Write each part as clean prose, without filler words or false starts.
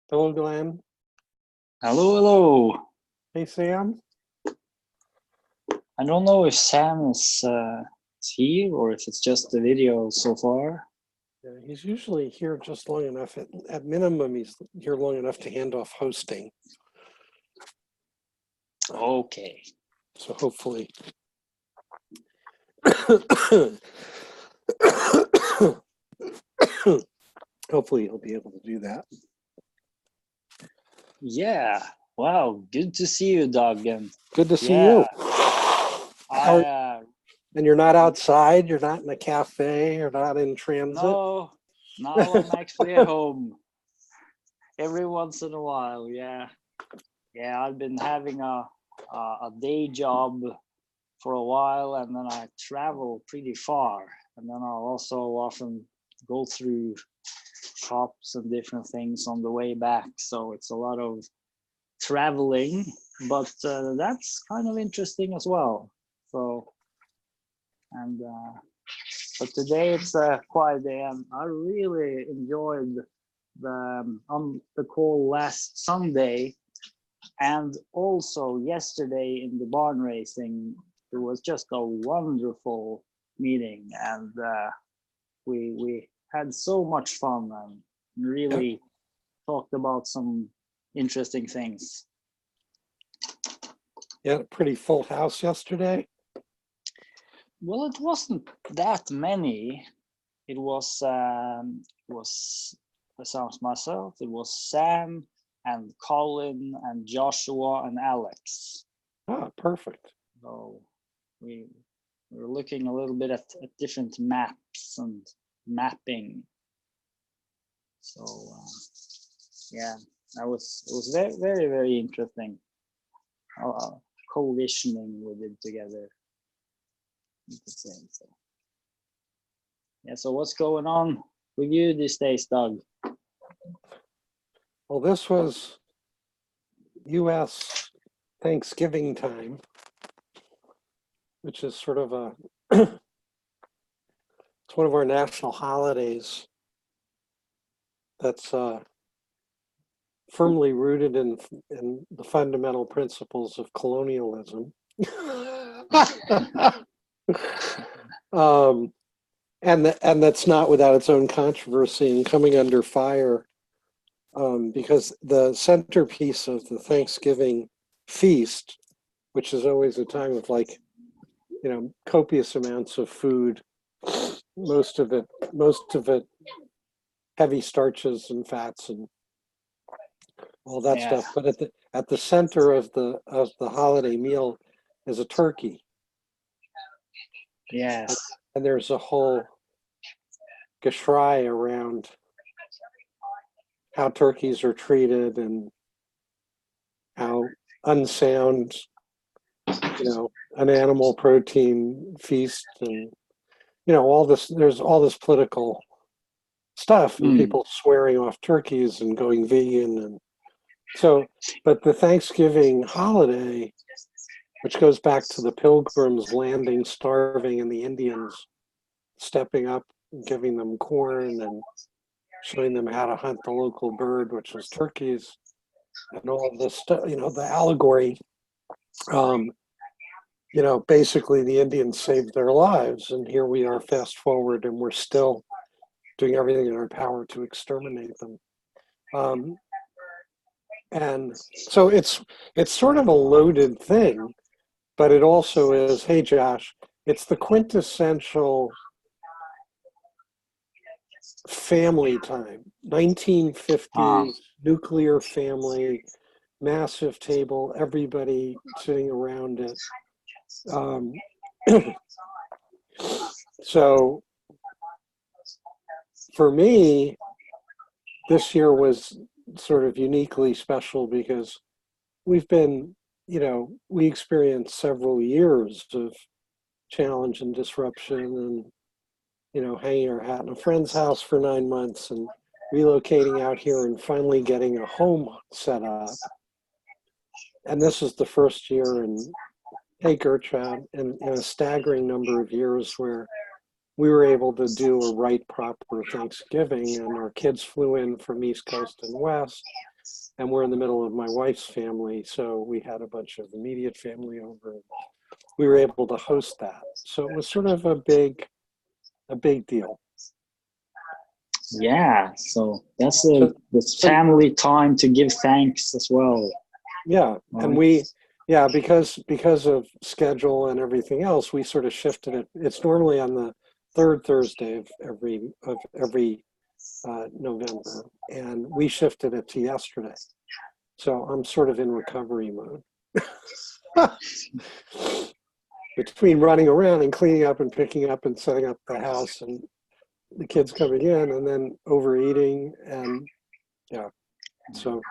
Hello, Glenn. Hello, hello. Hey, Sam. I don't know if Sam is here or if it's just the video so far. He's usually here just long enough. At minimum, he's here long enough to hand off hosting. Okay. So hopefully, hopefully he'll be able to do that. Yeah. Wow. Good to see you, Doug. And Good to see yeah, you. And you're not I'm- outside. You're not in a cafe. You're not in transit. no, now I'm actually at home every once in a while. Yeah. Yeah. I've been having a day job for a while, and then I travel pretty far, and then I'll also often go through shops and different things on the way back. So it's a lot of traveling, but that's kind of interesting as well. So, and but today it's a quiet day, and I really enjoyed the call last Sunday, and also yesterday in the barn racing. It was just a wonderful meeting, and we had so much fun and really talked about some interesting things. You had a pretty full house yesterday. Well, it wasn't that many. It was besides myself, it was Sam and Colin and Joshua and Alex. Ah, perfect. So we were looking a little bit at different maps and mapping. So yeah, it was very, very, very interesting. Co-visioning we did together, you could say. So yeah, so what's going on with you these days, Doug? Well, this was U.S. Thanksgiving time, which is sort of it's one of our national holidays that's firmly rooted in the fundamental principles of colonialism. And that's not without its own controversy and coming under fire, because the centerpiece of the Thanksgiving feast, which is always a time of copious amounts of food, most of it heavy starches and fats and all that stuff. But at the center of the holiday meal is a turkey. Yes. And there's a whole geschrei around how turkeys are treated and how unsound, an animal protein feast, and all this. There's all this political stuff and people swearing off turkeys and going vegan, and so. But the Thanksgiving holiday, which goes back to the Pilgrims landing starving and the Indians stepping up and giving them corn and showing them how to hunt the local bird, which was turkeys, and all of this stuff, the allegory. Basically the Indians saved their lives, and here we are fast forward and we're still doing everything in our power to exterminate them. And so it's sort of a loaded thing, but it also is, hey Josh, it's the quintessential family time. 1950s nuclear family, massive table, everybody sitting around it. So for me, this year was sort of uniquely special because we've been, we experienced several years of challenge and disruption and, hanging our hat in a friend's house for 9 months and relocating out here and finally getting a home set up. And this is the first year in, hey Gertrude, in a staggering number of years where we were able to do a right proper Thanksgiving, and our kids flew in from East Coast and West. and we're in the middle of my wife's family, so we had a bunch of immediate family over. We were able to host that, so it was sort of a big deal. Yeah, so that's So, this family time to give thanks as well. yeah, and Right. because of schedule and everything else, we sort of shifted it. It's normally on the third Thursday of every November, and we shifted it to yesterday. So I'm sort of in recovery mode. Between running around and cleaning up and picking up and setting up the house and the kids coming in and then overeating and yeah. So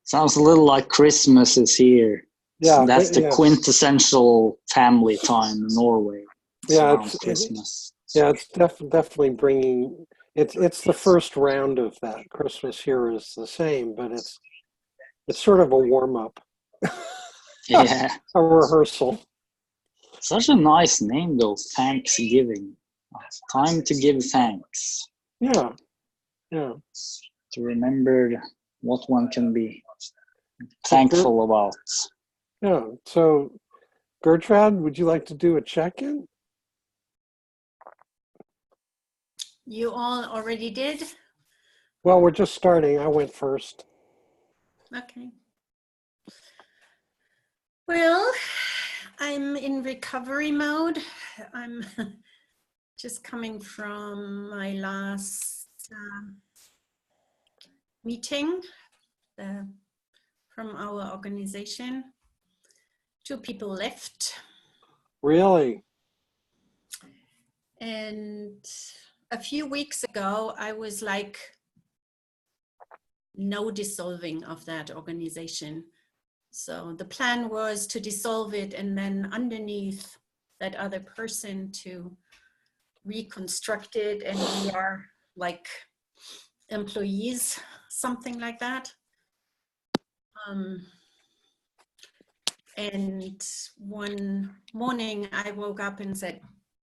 sounds a little like Christmas is here. yeah, That's the yeah, quintessential family time in Norway. yeah. Around Christmas. It's definitely bringing. It's the first round of that. Christmas here is the same, but it's sort of a warm up. Yeah. A rehearsal. Such a nice name though, Thanksgiving. Time to give thanks. Yeah, yeah. To remember what one can be thankful about. Yeah. So, Gertrude, would you like to do a check-in? You all already did? Well, we're just starting. I went first. Okay. Well, I'm in recovery mode. I'm just coming from my last meeting from our organization. 2 people left. Really? And a few weeks ago, I was like, no dissolving of that organization. So the plan was to dissolve it and then underneath that other person to reconstruct it, and we are like employees, something like that. And one morning I woke up and said,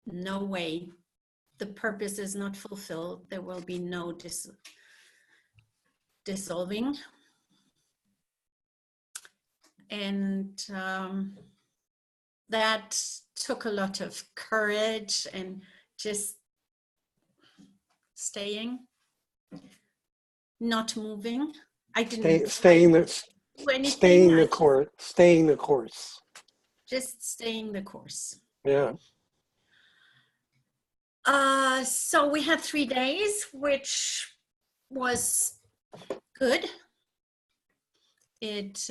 no way, the purpose is not fulfilled. There will be no dissolving. And that took a lot of courage and just staying, not moving. I didn't Staying the course. Staying the course. Just staying the course. Yeah. So we had 3 days, which was good. It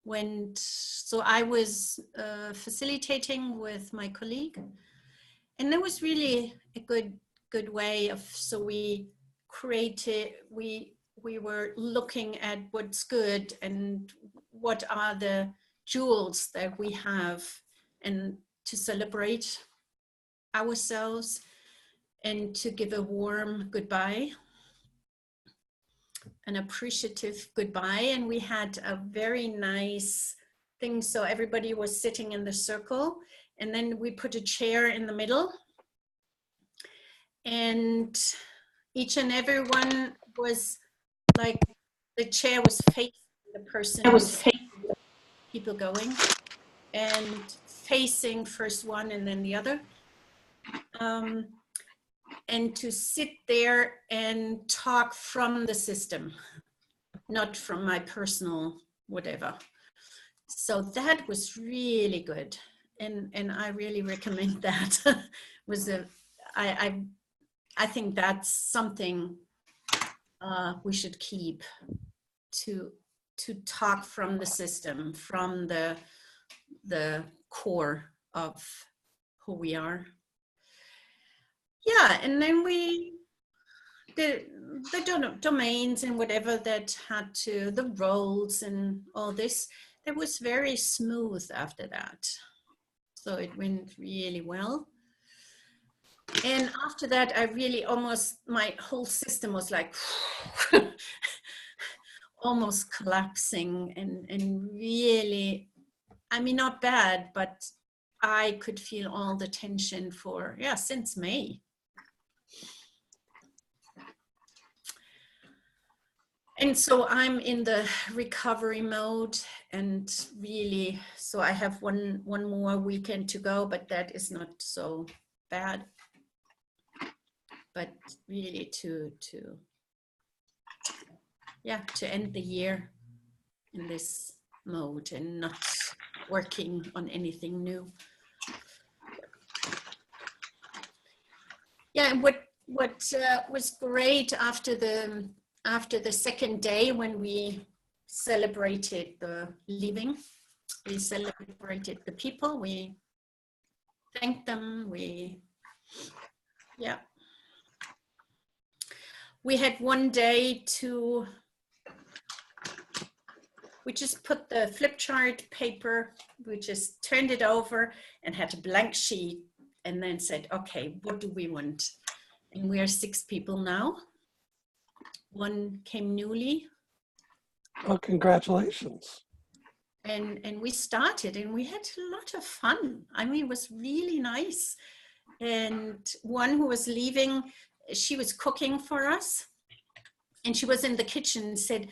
went, so I was facilitating with my colleague, and it was really a good way of, so we created, we were looking at what's good and what are the jewels that we have, and to celebrate ourselves and to give a warm goodbye, an appreciative goodbye. And we had a very nice thing. So everybody was sitting in the circle, and then we put a chair in the middle, and each and every one was like, the chair was facing the person, people going, and facing first one and then the other. And to sit there and talk from the system, not from my personal whatever. So that was really good. And I really recommend that. I think that's something we should keep, to talk from the system, from the core of who we are. Yeah, and then we did the domains and whatever that had to, the roles and all this, that was very smooth after that. So it went really well. And after that, I really almost, my whole system was like almost collapsing, and really, I mean, not bad, but I could feel all the tension for, since May. And so I'm in the recovery mode, and really, so I have one more weekend to go, but that is not so bad. But really to end the year in this mode and not working on anything new. Yeah, and what was great after the second day, when we celebrated the leaving, we celebrated the people, we thanked them, we had one day we just put the flip chart paper, we just turned it over and had a blank sheet, and then said, okay, what do we want? And we are 6 people now. One came newly. Oh, congratulations. And we started, and we had a lot of fun. I mean, it was really nice. And one who was leaving, she was cooking for us. And she was in the kitchen and said,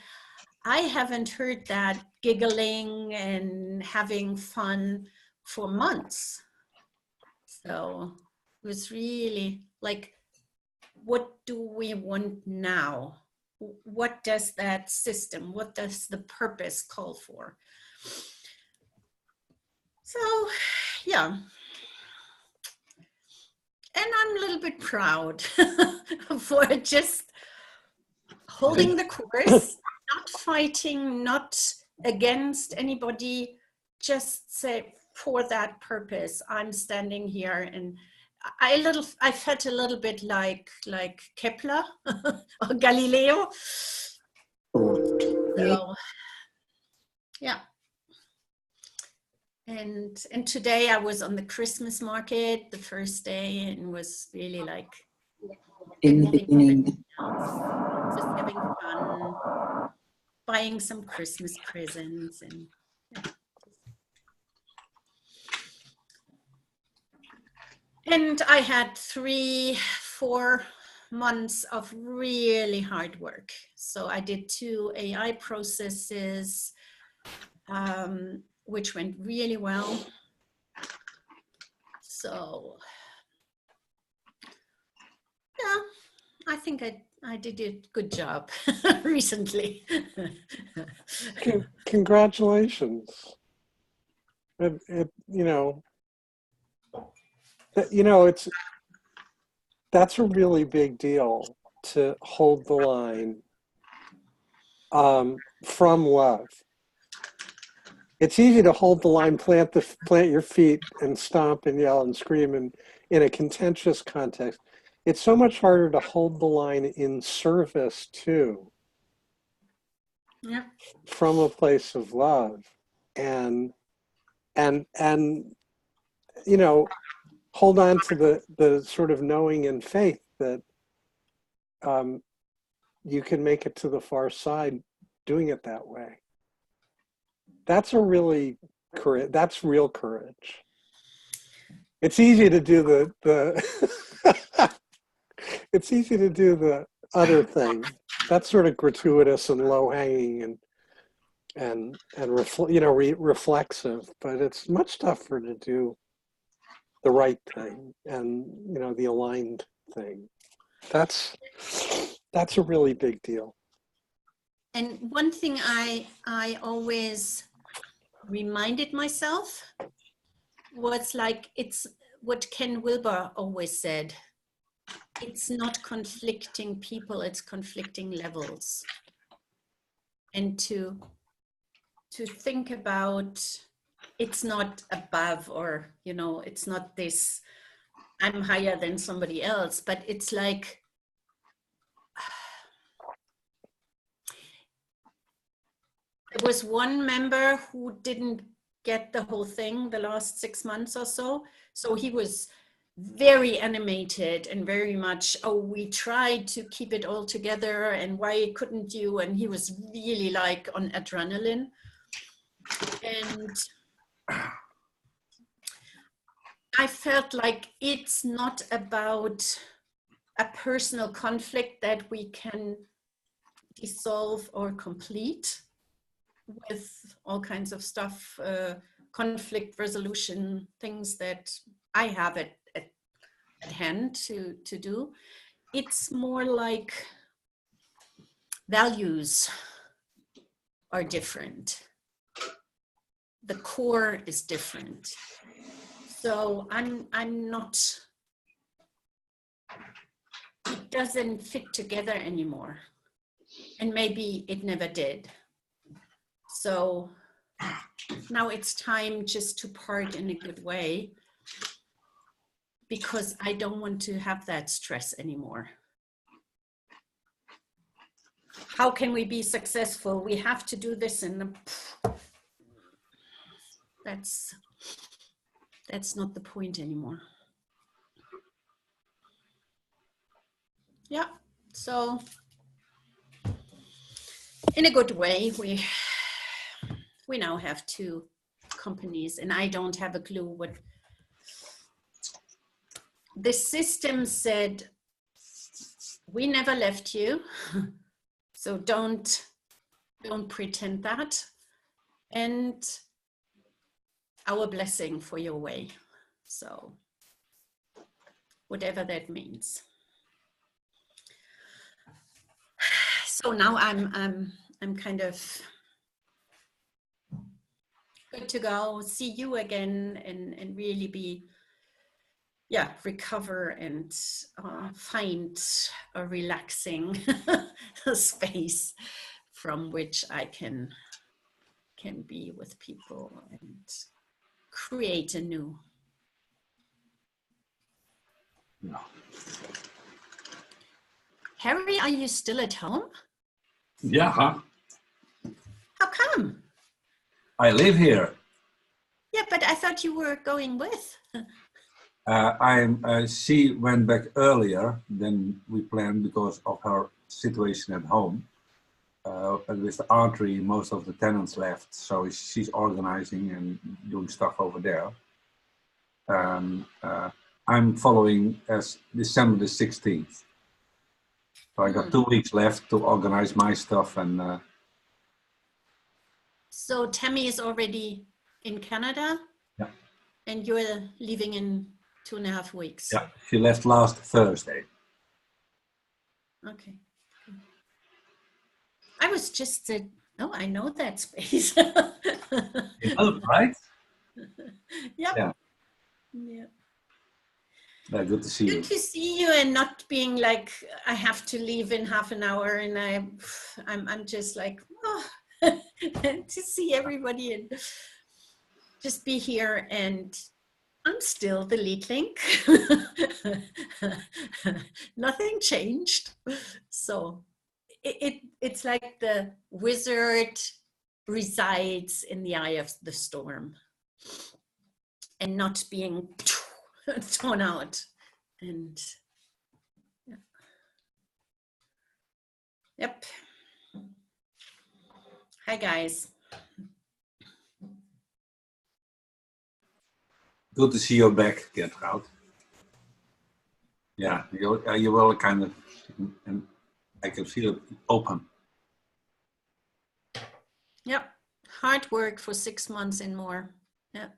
I haven't heard that giggling and having fun for months. So it was really like, what do we want now? What does that system, what does the purpose call for? So, yeah. And I'm a little bit proud for just holding the course, not fighting, not against anybody, just say for that purpose, I'm standing here. And I felt a little bit like Kepler or Galileo. So, yeah. And today I was on the Christmas market, the first day, and was really like everything else, just having fun, buying some Christmas presents, and yeah. And I had 3-4 months of really hard work. So I did 2 AI processes, which went really well. So yeah, I think I did a good job recently. Congratulations. That's a really big deal, to hold the line from love. It's easy to hold the line, plant your feet and stomp and yell and scream in a contentious context. It's so much harder to hold the line in service too. Yeah. From a place of love, and hold on to the sort of knowing and faith that you can make it to the far side doing it that way. That's that's real courage. It's easy to do the it's easy to do the other thing. That's sort of gratuitous and low hanging and reflexive, but it's much tougher to do the right thing and the aligned thing. That's a really big deal. And one thing I always reminded myself was like, it's what Ken Wilber always said, it's not conflicting people, it's conflicting levels. And to think about, it's not above, or it's not this I'm higher than somebody else, but it's like there was one member who didn't get the whole thing the last 6 months or so. So he was very animated and very much, oh, we tried to keep it all together and why couldn't you? And he was really like on adrenaline. And I felt like it's not about a personal conflict that we can dissolve or complete with all kinds of stuff, conflict resolution, things that I have at hand to do. It's more like values are different. The core is different. So I'm not, it doesn't fit together anymore. And maybe it never did. So now it's time just to part in a good way, because I don't want to have that stress anymore. How can we be successful? We have to do this, and that's not the point anymore. Yeah, so in a good way, we now have 2 companies, and I don't have a clue what the system said. We never left you, so don't pretend that, and our blessing for your way. So whatever that means. So now I'm kind of good to go, see you again, and really be, yeah, recover and find a relaxing space from which I can be with people and create anew. No. Harry, are you still at home? Yeah, huh? How come? I live here. Yeah, but I thought you were going with. She went back earlier than we planned because of her situation at home. And with the artery, most of the tenants left, so she's organizing and doing stuff over there. I'm following as December the 16th. So I got 2 weeks left to organize my stuff. And So Tammy is already in Canada? Yeah. And you're leaving in 2.5 weeks? Yeah, she left last Thursday. Okay. I was just said, oh, I know that space. You know, right? Yep. Yeah. Yeah. Yeah, good to see you. Good to see you, and not being like, I have to leave in half an hour, and I'm just like, oh, to see everybody and just be here, and I'm still the lead link. Nothing changed. So it's like the wizard resides in the eye of the storm and not being torn out. And yeah. Yep. Hi guys. Good to see you back, Gertrude. Yeah, you will kind of, and I can feel it open. Yep. Hard work for 6 months and more. Yeah.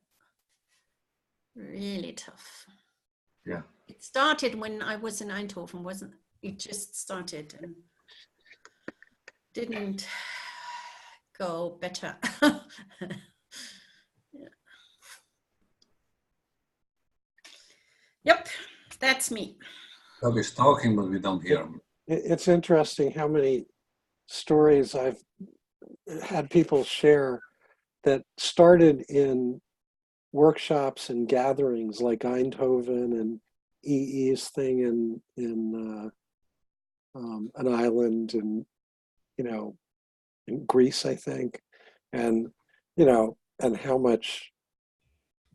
Really tough. Yeah. It started when I was in Eindhoven, wasn't it? It just started and didn't go better. Yeah. Yep, that's me. Doug is talking, but we don't hear him. It's interesting how many stories I've had people share that started in workshops and gatherings like Eindhoven and EE's thing in an island in Greece, I think, and and how much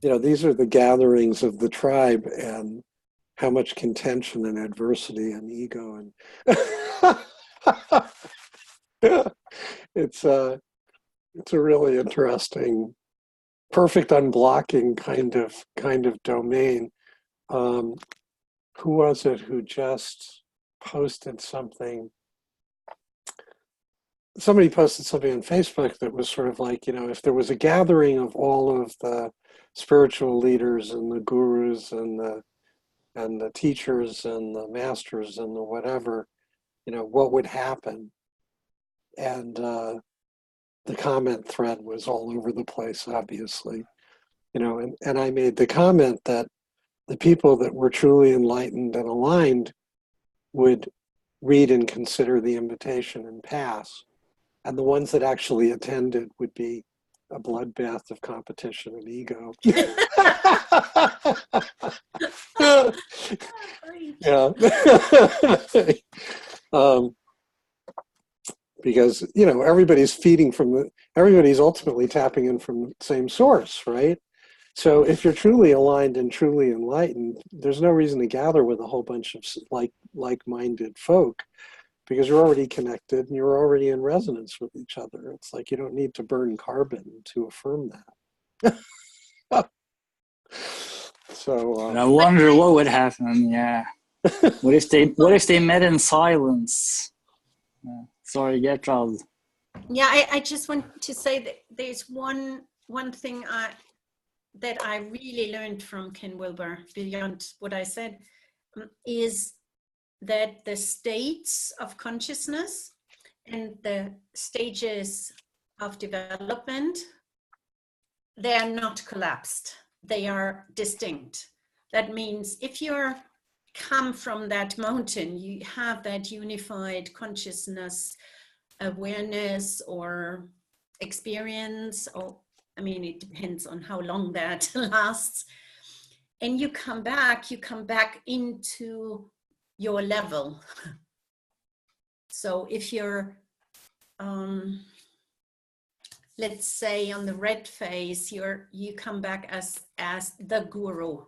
these are the gatherings of the tribe, and how much contention and adversity and ego and it's a really interesting, perfect unblocking kind of domain. Who was it who just posted something? somebody posted something on Facebook that was sort of like, you know, if there was a gathering of all of the spiritual leaders and the gurus and the teachers and the masters and the whatever, you know, what would happen? And the comment thread was all over the place, obviously, you know, and I made the comment that the people that were truly enlightened and aligned would read and consider the invitation and pass. And the ones that actually attended would be a bloodbath of competition and ego. Yeah. Because, you know, everybody's everybody's ultimately tapping in from the same source, right? So if you're truly aligned and truly enlightened, there's no reason to gather with a whole bunch of like-minded folk, because you're already connected and you're already in resonance with each other. It's like you don't need to burn carbon to affirm that. So I wonder what would happen. Yeah. What if they met in silence? Sorry, Gertrude. Yeah, I just want to say that there's one thing that I really learned from Ken Wilber, beyond what I said, is that the states of consciousness and the stages of development, they are not collapsed. They are distinct. That means if you're come from that mountain, you have that unified consciousness, awareness or experience, or I mean, it depends on how long that lasts. And you come back into your level. So if you're, let's say on the red phase, you come back as the guru,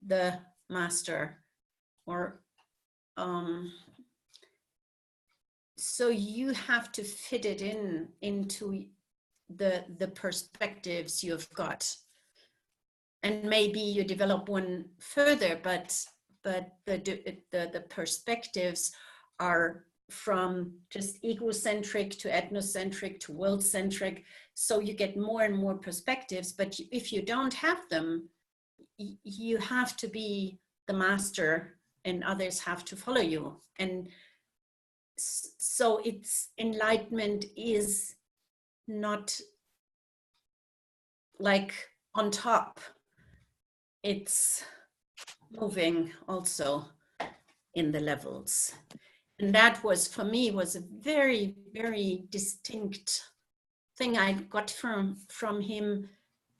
the master, or so you have to fit it into the perspectives you've got, and maybe you develop one further, but the perspectives are from just egocentric to ethnocentric to world-centric, so you get more and more perspectives. But if you don't have them, you have to be the master and others have to follow you. And so it's enlightenment is not like on top, it's moving also in the levels. And that was, for me, was a very, very distinct thing I got from him,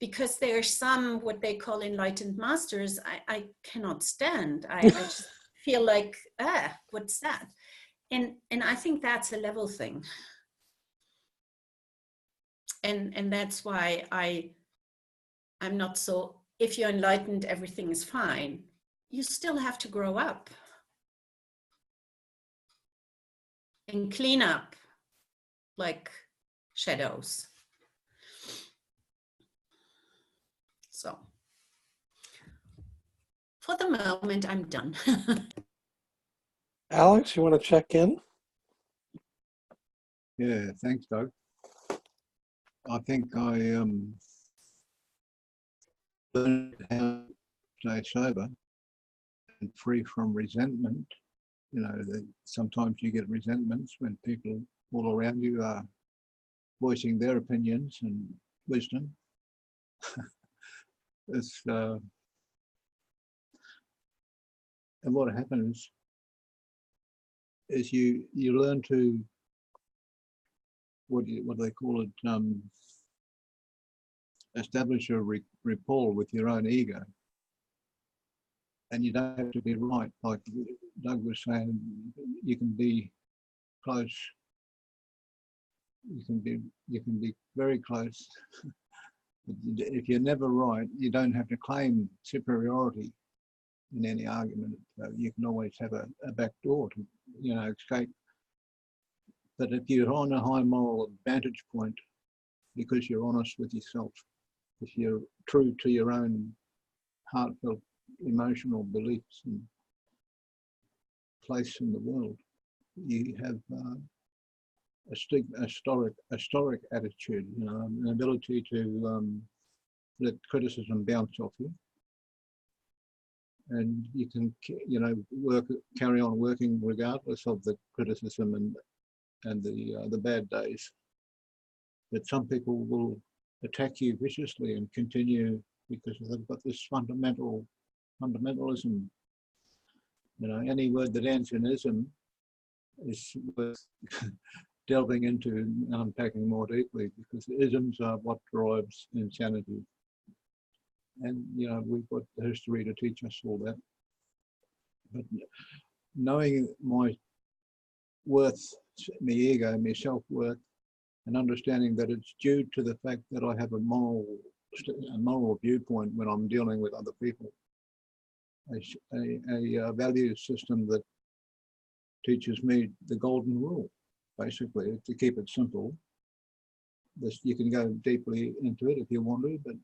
because there are some, what they call enlightened masters, I cannot stand. I just feel like, what's that? And I think that's a level thing. And that's why I'm not so, if you're enlightened, everything is fine. You still have to grow up and clean up like shadows. So for the moment, I'm done. Alex, you want to check in? Yeah, thanks, Doug. I think I learned how to stay sober and free from resentment. You know, that sometimes you get resentments when people all around you are voicing their opinions and wisdom. It's and what happens is you learn to what they call it, establish a rapport with your own ego, and you don't have to be right. Like Doug was saying, you can be close. You can be very close. If you're never right, you don't have to claim superiority in any argument. You can always have a back door to, you know, escape. But if you're on a high moral vantage point, because you're honest with yourself, if you're true to your own heartfelt emotional beliefs and place in the world, you have a stoic attitude, you know, an ability to let criticism bounce off you, and you can, you know, carry on working regardless of the criticism and the bad days. But some people will attack you viciously and continue because they've got this fundamentalism. You know, any word that ends in ism is worth delving into and unpacking more deeply, because isms are what drives insanity. And, you know, we've got history to teach us all that. But knowing my worth, my ego, my self-worth, and understanding that it's due to the fact that I have a moral viewpoint when I'm dealing with other people, a value system that teaches me the golden rule, basically, to keep it simple. You can go deeply into it if you want to, but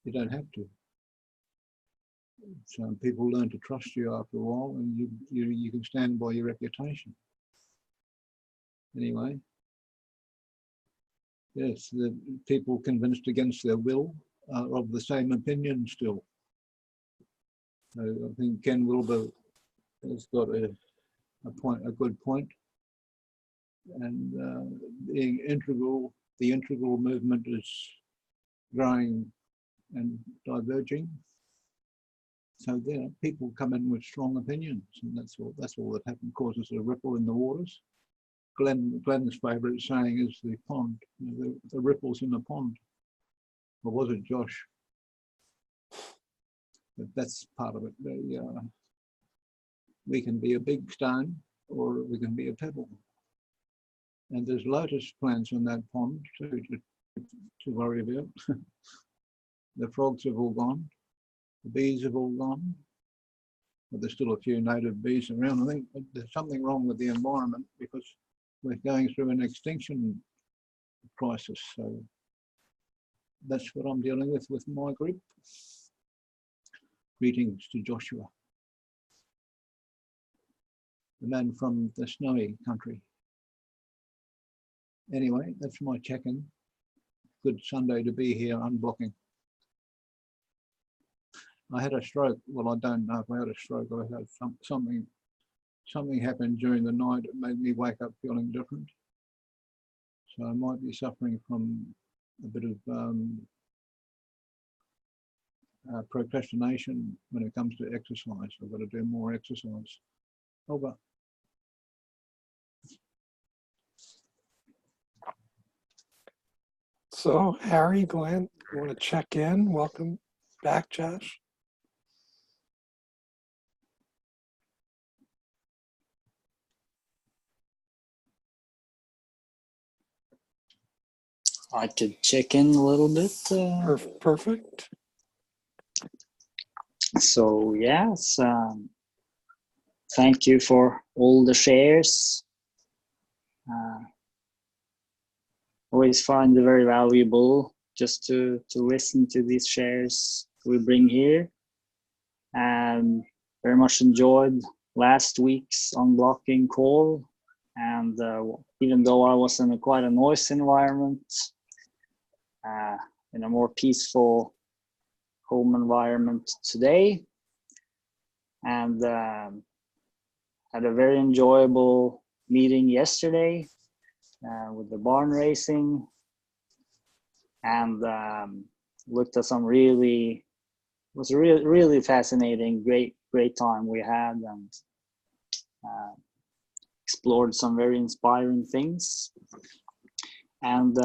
you don't have to. So people learn to trust you after a while, and you can stand by your reputation. Anyway, yes, the people convinced against their will are of the same opinion still. So I think Ken Wilber has got a good point, and the integral movement is growing and diverging. So there, people come in with strong opinions, and that's all that happens, causes a ripple in the waters. Glenn's favourite saying is the pond, you know, the ripples in the pond. Or was it Josh? But that's part of it. We can be a big stone, or we can be a pebble. And there's lotus plants in that pond to worry about. The frogs have all gone. The bees have all gone. But there's still a few native bees around. I think there's something wrong with the environment because we're going through an extinction crisis. So that's what I'm dealing with my group. Greetings to Joshua, the man from the snowy country. Anyway, that's my check-in. Good Sunday to be here unblocking. I had a stroke. Well, I don't know if I had a stroke. I had something happened during the night. It made me wake up feeling different. So I might be suffering from a bit of procrastination when it comes to exercise. I've got to do more exercise. Over. So, Harry, Glenn, you want to check in? Welcome back, Josh. I could check in a little bit. Perfect. So yes, thank you for all the shares. Always find it very valuable just to listen to these shares we bring here. And very much enjoyed last week's unblocking call. And even though I was in quite a noisy environment, in a more peaceful home environment today, and had a very enjoyable meeting yesterday with the barn racing, and looked at some really fascinating, great time we had, and explored some very inspiring things. And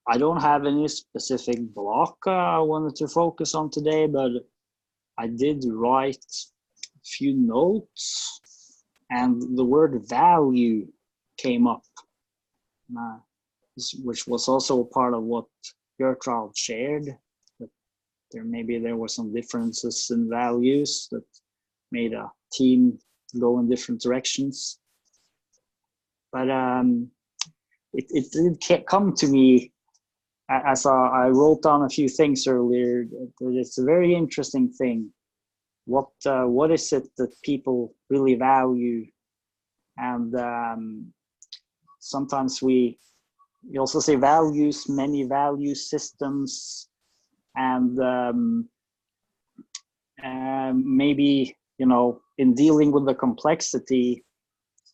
I don't have any specific block I wanted to focus on today, but I did write a few notes, and the word value came up, which was also a part of what Gertrude shared. That there were some differences in values that made a team go in different directions. But it did come to me as I wrote down a few things earlier. It's a very interesting thing. What is it that people really value And sometimes we also say values, many value systems, and maybe, you know, in dealing with the complexity,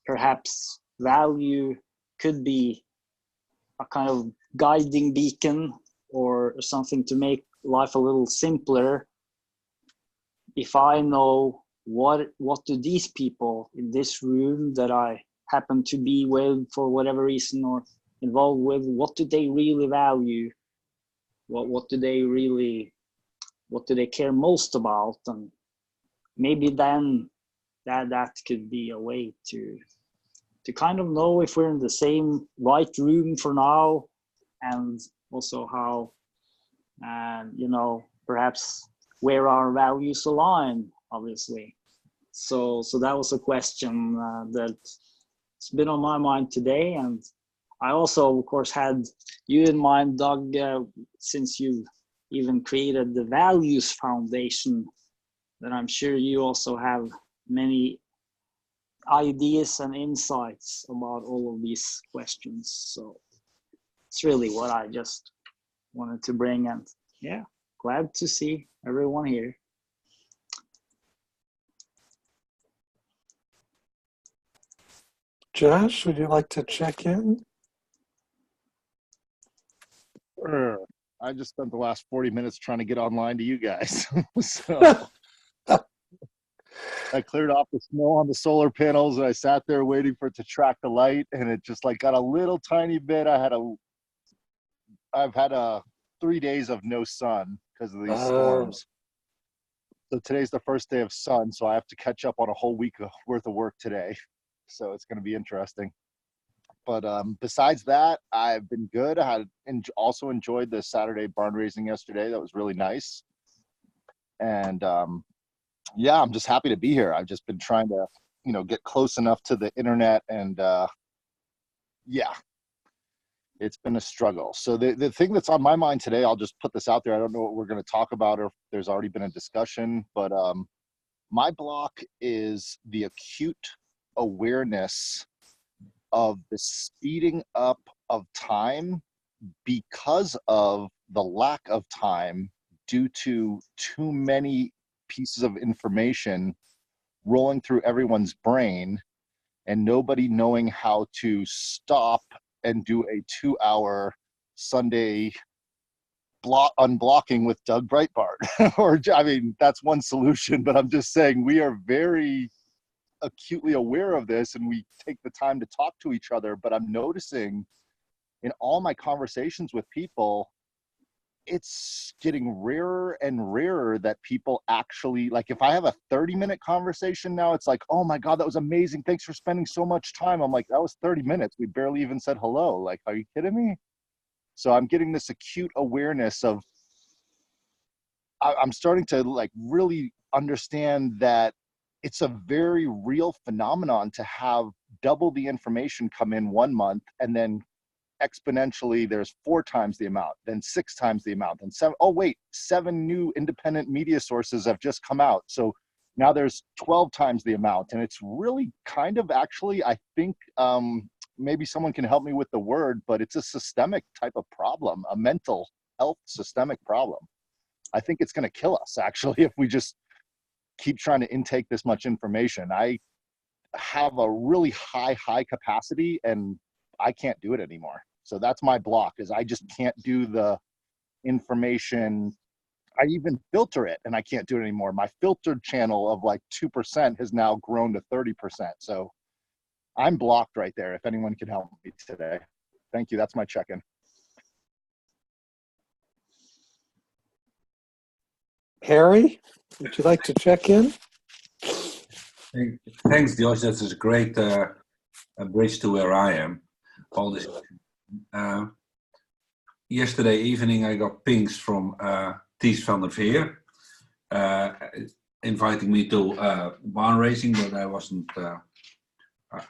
perhaps value could be a kind of guiding beacon or something to make life a little simpler. If I know what do these people in this room that I happen to be with for whatever reason or involved with, what do they really value? What do they care most about? And maybe then that could be a way to kind of know if we're in the same right room for now, and also how, you know, perhaps where our values align, obviously. So that was a question that's been on my mind today. And I also, of course, had you in mind, Doug, since you even created the Values Foundation, that I'm sure you also have many ideas and insights about all of these questions. So it's really what I just wanted to bring, and yeah, glad to see everyone here. Josh, would you like to check in? Sure. I just spent the last 40 minutes trying to get online to you guys. So I cleared off the snow on the solar panels and I sat there waiting for it to track the light, and it just like got a little tiny bit. I've had 3 days of no sun because of these storms. So today's the first day of sun, so I have to catch up on a whole week worth of work today. So it's going to be interesting. But besides that, I've been good. I had also enjoyed the Saturday barn raising yesterday. That was really nice. And yeah, I'm just happy to be here. I've just been trying to, you know, get close enough to the internet, and yeah, it's been a struggle. So the thing that's on my mind today, I'll just put this out there. I don't know what we're going to talk about or if there's already been a discussion, but my block is the acute awareness of the speeding up of time because of the lack of time due to too many pieces of information rolling through everyone's brain and nobody knowing how to stop and do a 2-hour Sunday unblocking with Doug Breitbart. Or, I mean, that's one solution, but I'm just saying we are very acutely aware of this and we take the time to talk to each other. But I'm noticing in all my conversations with people, it's getting rarer and rarer that people actually, like, if I have a 30-minute conversation now, it's like, oh my God, that was amazing. Thanks for spending so much time. I'm like, that was 30 minutes. We barely even said hello. Like, are you kidding me? So I'm getting this acute awareness of, I'm starting to like really understand that it's a very real phenomenon to have double the information come in 1 month and then exponentially there's 4 times the amount, then 6 times the amount, and 7 new independent media sources have just come out. So now there's 12 times the amount. And it's really kind of actually, I think maybe someone can help me with the word, but it's a systemic type of problem, a mental health systemic problem. I think it's going to kill us actually if we just keep trying to intake this much information. I have a really high capacity and I can't do it anymore. So that's my block, is I just can't do the information. I even filter it and I can't do it anymore. My filtered channel of like 2% has now grown to 30%. So I'm blocked right there if anyone can help me today. Thank you. That's my check-in. Harry, would you like to check in? Thanks, Josh. That's a great a bridge to where I am. All this. Yesterday evening, I got pings from Ties van der Veer inviting me to barn racing, but I wasn't. I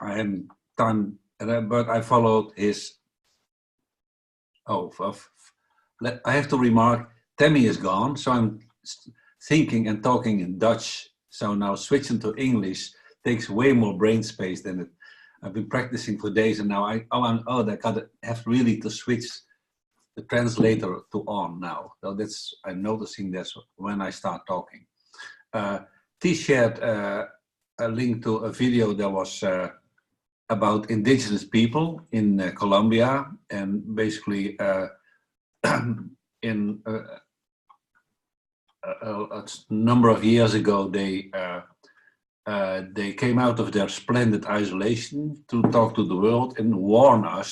hadn't done. But I followed his. I have to remark, Tammy is gone, so I'm thinking and talking in Dutch. So now switching to English, takes way more brain space than it. I've been practicing for days, and now I have really to switch the translator to on now. So I'm noticing that's when I start talking. T shared a link to a video that was about indigenous people in Colombia, and basically in a number of years ago, they came out of their splendid isolation to talk to the world and warn us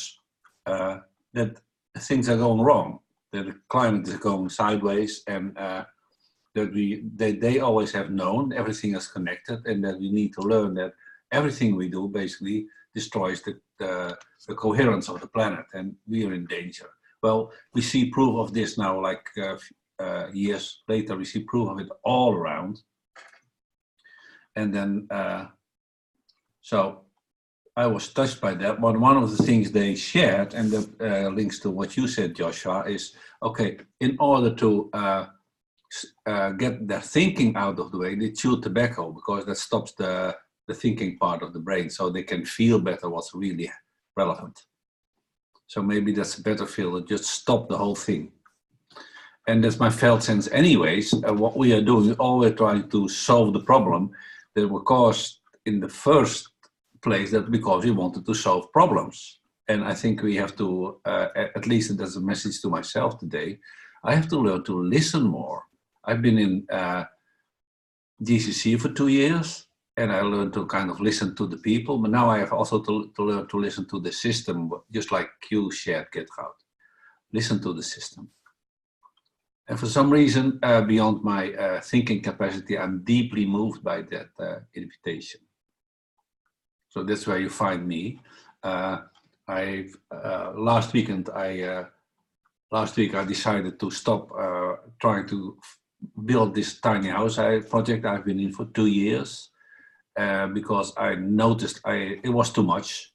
that things are going wrong, that the climate is going sideways, and that they always have known everything is connected, and that we need to learn that everything we do basically destroys the coherence of the planet, and we are in danger. Well, we see proof of this now, like years later, we see proof of it all around. And then, so I was touched by that. But one of the things they shared, and that links to what you said, Joshua, is, okay, in order to get their thinking out of the way, they chew tobacco, because that stops the thinking part of the brain, so they can feel better what's really relevant. So maybe that's a better feel, just stop the whole thing. And that's my felt sense anyways. What we are doing, we're always trying to solve the problem that were caused in the first place, that because we wanted to solve problems. And I think we have to, at least that's a message to myself today, I have to learn to listen more. I've been in GCC for 2 years, and I learned to kind of listen to the people, but now I have also to learn to listen to the system, just like Q shared, Gertrude. Listen to the system. And for some reason, beyond my thinking capacity, I'm deeply moved by that invitation. So that's where you find me. Last week I decided to stop trying to build this tiny house project I've been in for 2 years, because I noticed it was too much.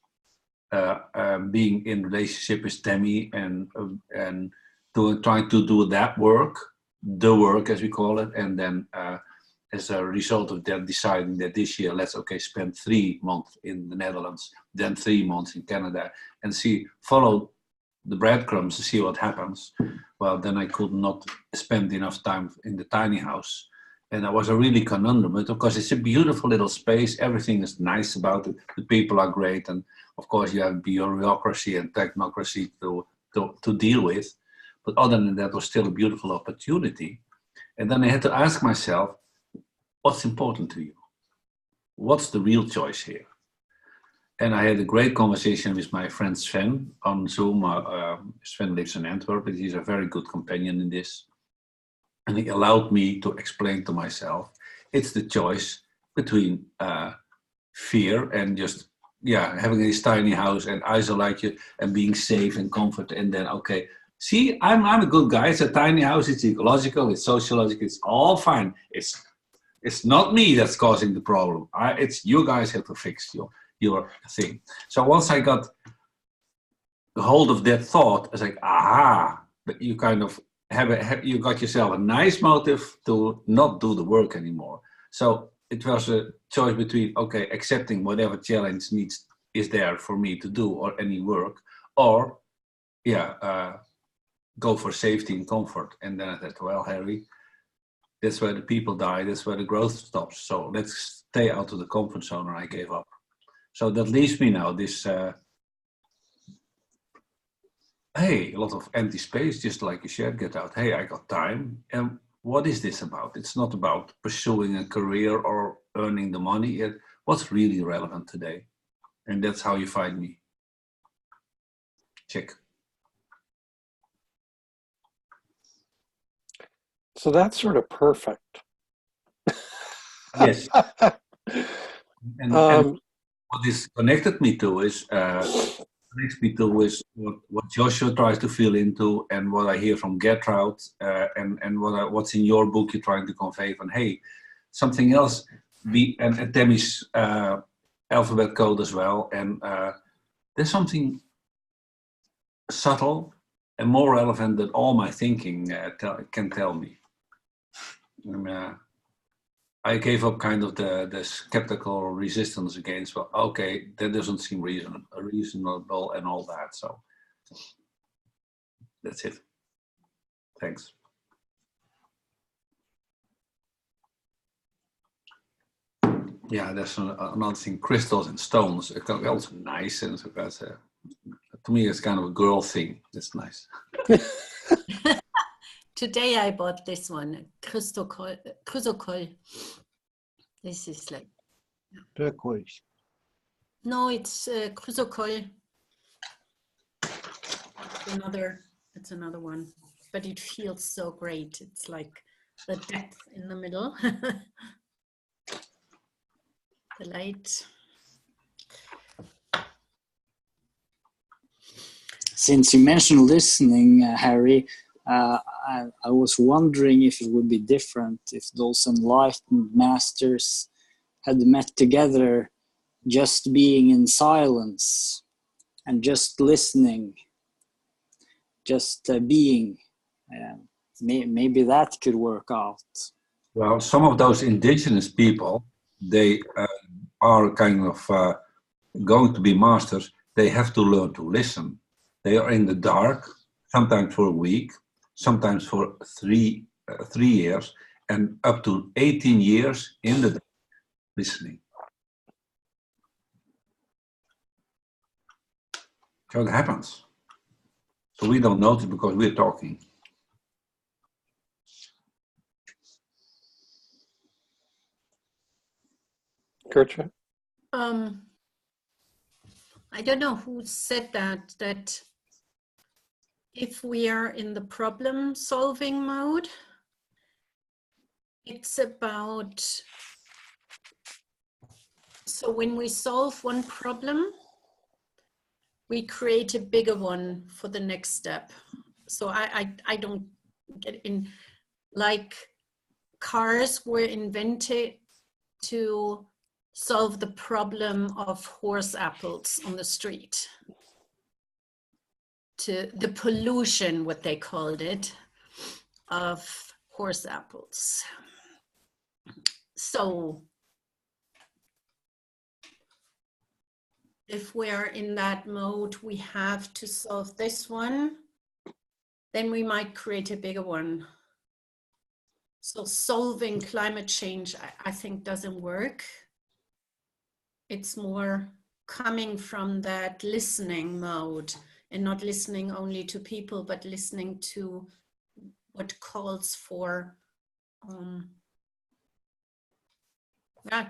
Being in relationship with Tammy and trying to do that work, the work as we call it, and then as a result of that, deciding that this year, let's spend 3 months in the Netherlands, then 3 months in Canada, and follow the breadcrumbs to see what happens. Well, then I could not spend enough time in the tiny house. And that was a really conundrum, but of course it's a beautiful little space. Everything is nice about it. The people are great. And of course you have bureaucracy and technocracy to deal with. But other than that, it was still a beautiful opportunity. And then I had to ask myself, what's important to you? What's the real choice here? And I had a great conversation with my friend Sven on Zoom. Sven lives in Antwerp, but he's a very good companion in this. And he allowed me to explain to myself, it's the choice between fear and just, having this tiny house and isolate you and being safe and comfort. And then, see, I'm a good guy. It's a tiny house. It's ecological. It's sociological. It's all fine. It's not me that's causing the problem. It's you guys have to fix your thing. So once I got hold of that thought, I was like, aha, but you kind of you got yourself a nice motive to not do the work anymore. So it was a choice between, accepting whatever challenge is there for me to do, or any work, or go for safety and comfort. And then I said, well, Harry, that's where the people die. That's where the growth stops. So let's stay out of the comfort zone. And I gave up. So that leaves me now this, a lot of empty space, just like you shared, get out. Hey, I got time. And what is this about? It's not about pursuing a career or earning the money. What's really relevant today? And that's how you find me. Check. So that's sort of perfect. Yes. And what this connected me to is what Joshua tries to feel into, and what I hear from Gertrude, and what's in your book you're trying to convey. And hey, something else. And Tammy's alphabet code as well. And there's something subtle and more relevant than all my thinking can tell me. And, I gave up kind of the skeptical resistance against, well, okay, that doesn't seem reasonable and all that. So that's it. Thanks. Yeah, there's another thing, crystals and stones. It's also nice, and to me, it's kind of a girl thing. It's nice. Today I bought this one, chrysocoll. This is like, Turquoise. no, it's chrysocoll. It's another one, but it feels so great. It's like the depth in the middle. The light. Since you mentioned listening, Harry, I was wondering if it would be different if those enlightened masters had met together, just being in silence and just listening, just being. Maybe that could work out. Well, some of those indigenous people, they are kind of going to be masters. They have to learn to listen. They are in the dark, sometimes for a week, sometimes for 3 years, and up to 18 years in the dark, listening. So it happens. So we don't notice because we're talking. Gertrude? I don't know who said that if we are in the problem solving mode, it's about, so when we solve one problem, we create a bigger one for the next step. So I don't get in, like cars were invented to solve the problem of horse apples on the street, to the pollution, what they called it, of horse apples. So if we're in that mode, we have to solve this one, then we might create a bigger one. So solving climate change, I think, doesn't work. It's more coming from that listening mode, and not listening only to people, but listening to what calls for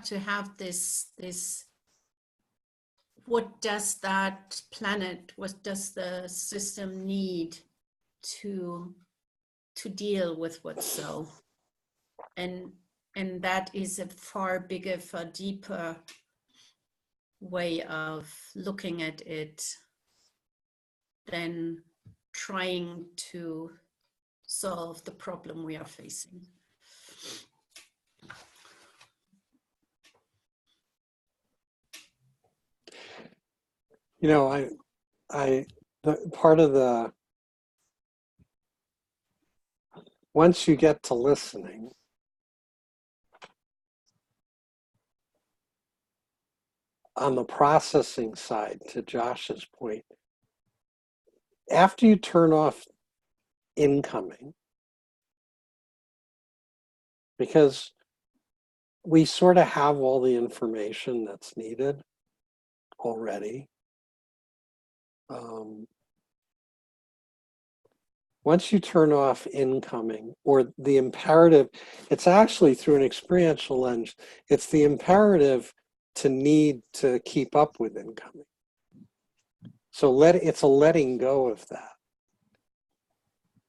to have this, what does that planet, what does the system need to deal with what's so, and that is a far bigger, far deeper way of looking at it than trying to solve the problem we are facing. You know, part of the, once you get to listening, on the processing side, to Josh's point, after you turn off incoming, because we sort of have all the information that's needed already. Once you turn off incoming, or the imperative, it's actually through an experiential lens, it's the imperative to need to keep up with incoming. So it's a letting go of that.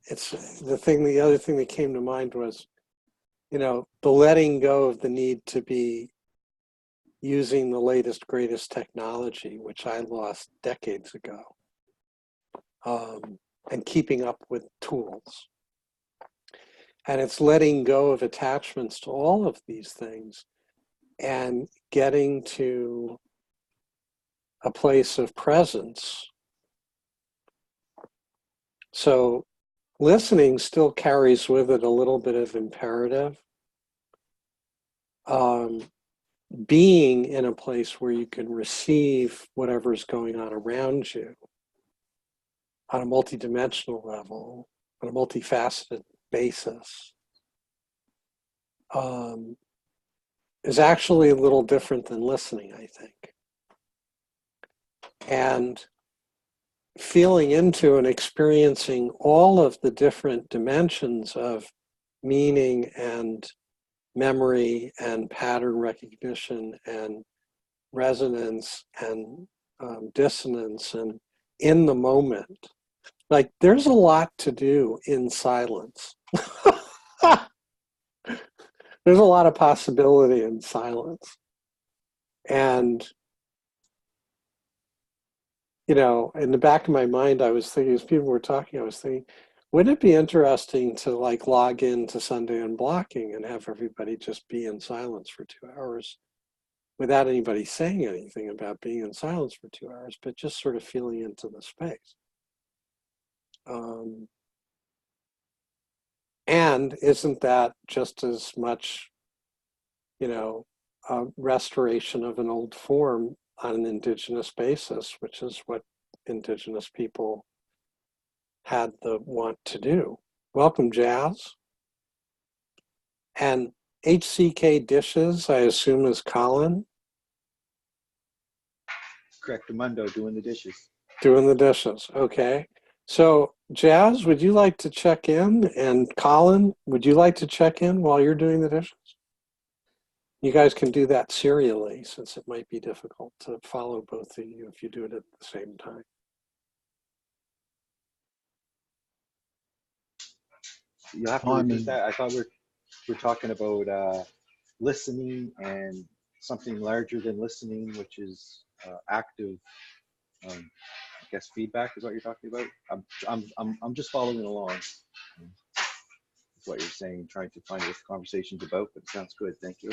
It's the other thing that came to mind was, you know, the letting go of the need to be using the latest, greatest technology, which I lost decades ago, and keeping up with tools. And it's letting go of attachments to all of these things and getting to a place of presence. So listening still carries with it a little bit of imperative, being in a place where you can receive whatever's going on around you on a multidimensional level, on a multifaceted basis, is actually a little different than listening, I think. And feeling into and experiencing all of the different dimensions of meaning and memory and pattern recognition and resonance and dissonance and in the moment. Like, there's a lot to do in silence. There's a lot of possibility in silence. And, you know, in the back of my mind, I was thinking, as people were talking, I was thinking, wouldn't it be interesting to like log into Sunday Unblocking and have everybody just be in silence for 2 hours without anybody saying anything about being in silence for 2 hours, but just sort of feeling into the space. And isn't that just as much, you know, a restoration of an old form on an indigenous basis, which is what indigenous people had the want to do. Welcome, Jazz. And HCK Dishes, I assume, is Colin. Correct, Armando doing the dishes. Doing the dishes, okay. So Jazz, would you like to check in? And Colin, would you like to check in while you're doing the dishes? You guys can do that serially, since it might be difficult to follow both of you if you do it at the same time. You'll have to repeat that. I thought we're talking about listening and something larger than listening, which is active, I guess feedback is what you're talking about. I'm just following along. That's what you're saying, trying to find what the conversation's about, but it sounds good. Thank you.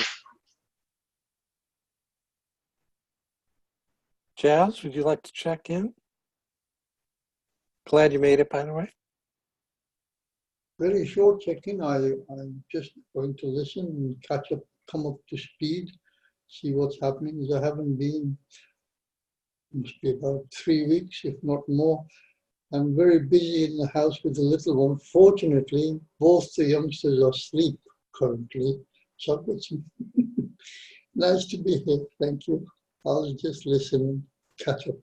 Jazz, would you like to check in? Glad you made it, by the way. Very short check-in. I'm just going to listen and catch up, come up to speed, see what's happening. As I haven't been, must be about 3 weeks, if not more. I'm very busy in the house with the little one. Fortunately, both the youngsters are asleep currently. So I've got some nice to be here. Thank you. I'll just listen and catch up.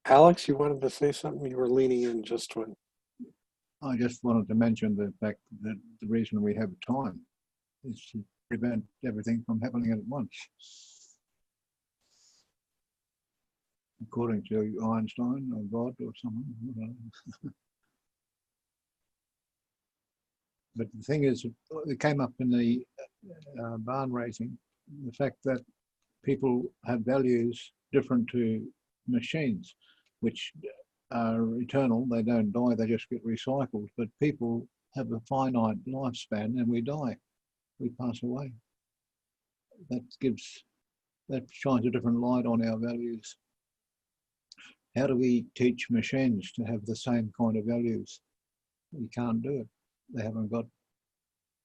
Alex, you wanted to say something? You were leaning in just when. I just wanted to mention the fact that the reason we have time is to prevent everything from happening at once. According to Einstein or God or someone. But the thing is, it came up in the barn raising, the fact that people have values different to machines, which are eternal. They don't die, they just get recycled. But people have a finite lifespan and we die, we pass away. That shines a different light on our values. How do we teach machines to have the same kind of values? We can't do it. They haven't got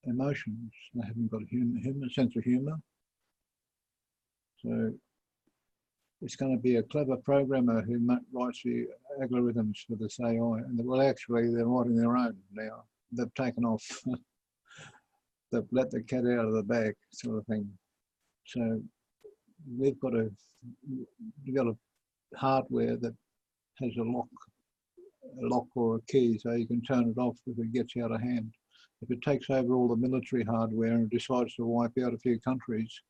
emotions. They haven't got a sense of humour. So it's going to be a clever programmer who writes the algorithms for this AI. And well, actually, they're writing their own now. They've taken off. They've let the cat out of the bag, sort of thing. So we've got a hardware that has a lock or a key, so you can turn it off if it gets out of hand. If it takes over all the military hardware and decides to wipe out a few countries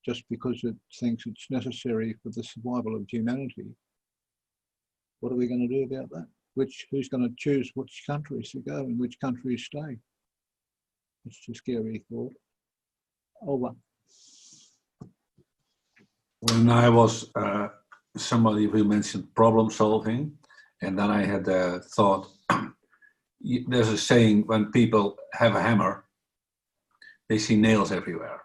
just because it thinks it's necessary for the survival of humanity, what are we going to do about that? Who's going to choose which countries to go and which countries stay? It's a scary thought. Over. When I was somebody who mentioned problem solving, and then I had the thought, there's a saying, when people have a hammer, they see nails everywhere.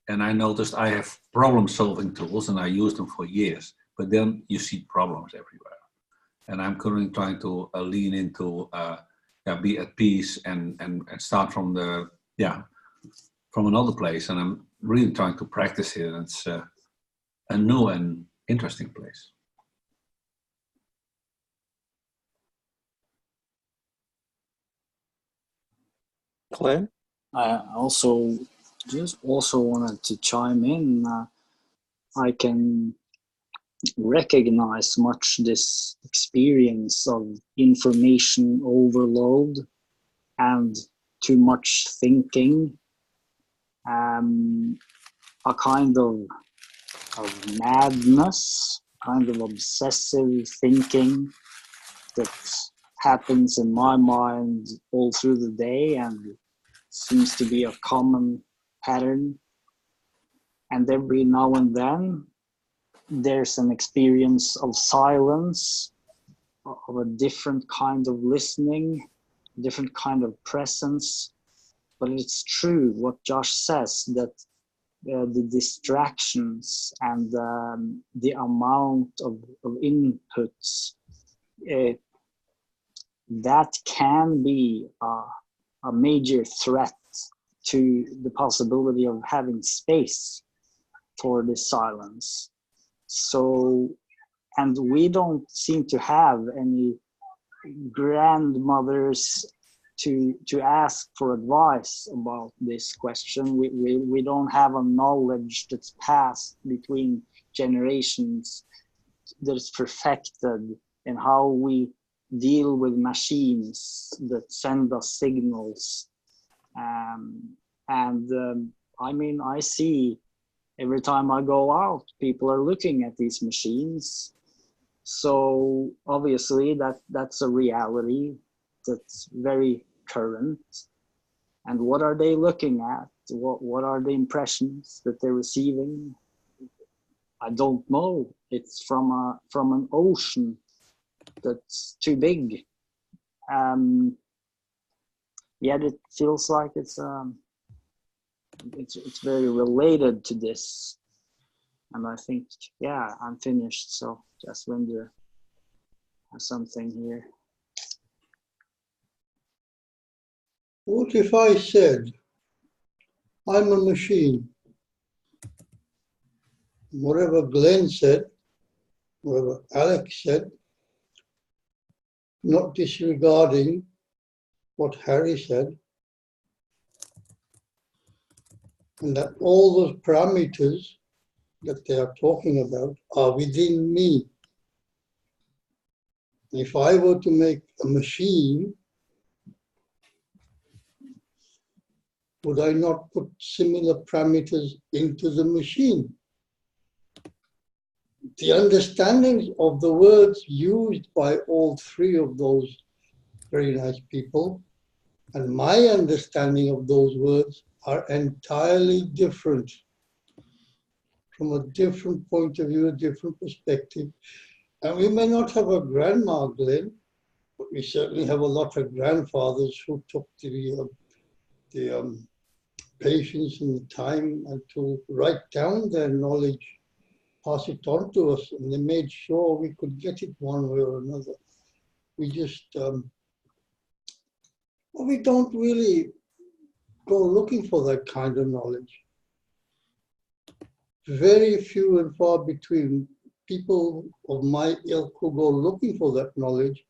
And I noticed I have problem solving tools and I use them for years, but then you see problems everywhere. And I'm currently trying to lean into be at peace and start from the from another place. And I'm really trying to practice it. And it's a new and interesting place. Glenn? I also wanted to chime in. I can recognize much this experience of information overload and too much thinking, a kind of madness, kind of obsessive thinking that happens in my mind all through the day and seems to be a common pattern. And every now and then there's an experience of silence, of a different kind of listening, different kind of presence. But it's true what Josh says, that the distractions and the amount of inputs, that can be a major threat to the possibility of having space for this silence. So, and we don't seem to have any grandmothers to ask for advice about this question. We don't have a knowledge that's passed between generations that is perfected in how we deal with machines that send us signals. I mean, I see every time I go out, people are looking at these machines. So obviously that's a reality that's very current. And what are they looking at? What are the impressions that they're receiving? I don't know. It's from an ocean that's too big. Yet it feels like it's very related to this. And I think, yeah, I'm finished. So just Linda has something here. What if I said, I'm a machine? Whatever Glenn said, whatever Alex said, not disregarding what Harry said, and that all those parameters that they are talking about are within me. If I were to make a machine, would I not put similar parameters into the machine? The understandings of the words used by all three of those very nice people and my understanding of those words are entirely different, from a different point of view, a different perspective. And we may not have a grandma, Glenn, but we certainly have a lot of grandfathers who took the patience and the time and to write down their knowledge, pass it on to us, and they made sure we could get it one way or another. We just, we don't really go looking for that kind of knowledge. Very few and far between people of my ilk who go looking for that knowledge.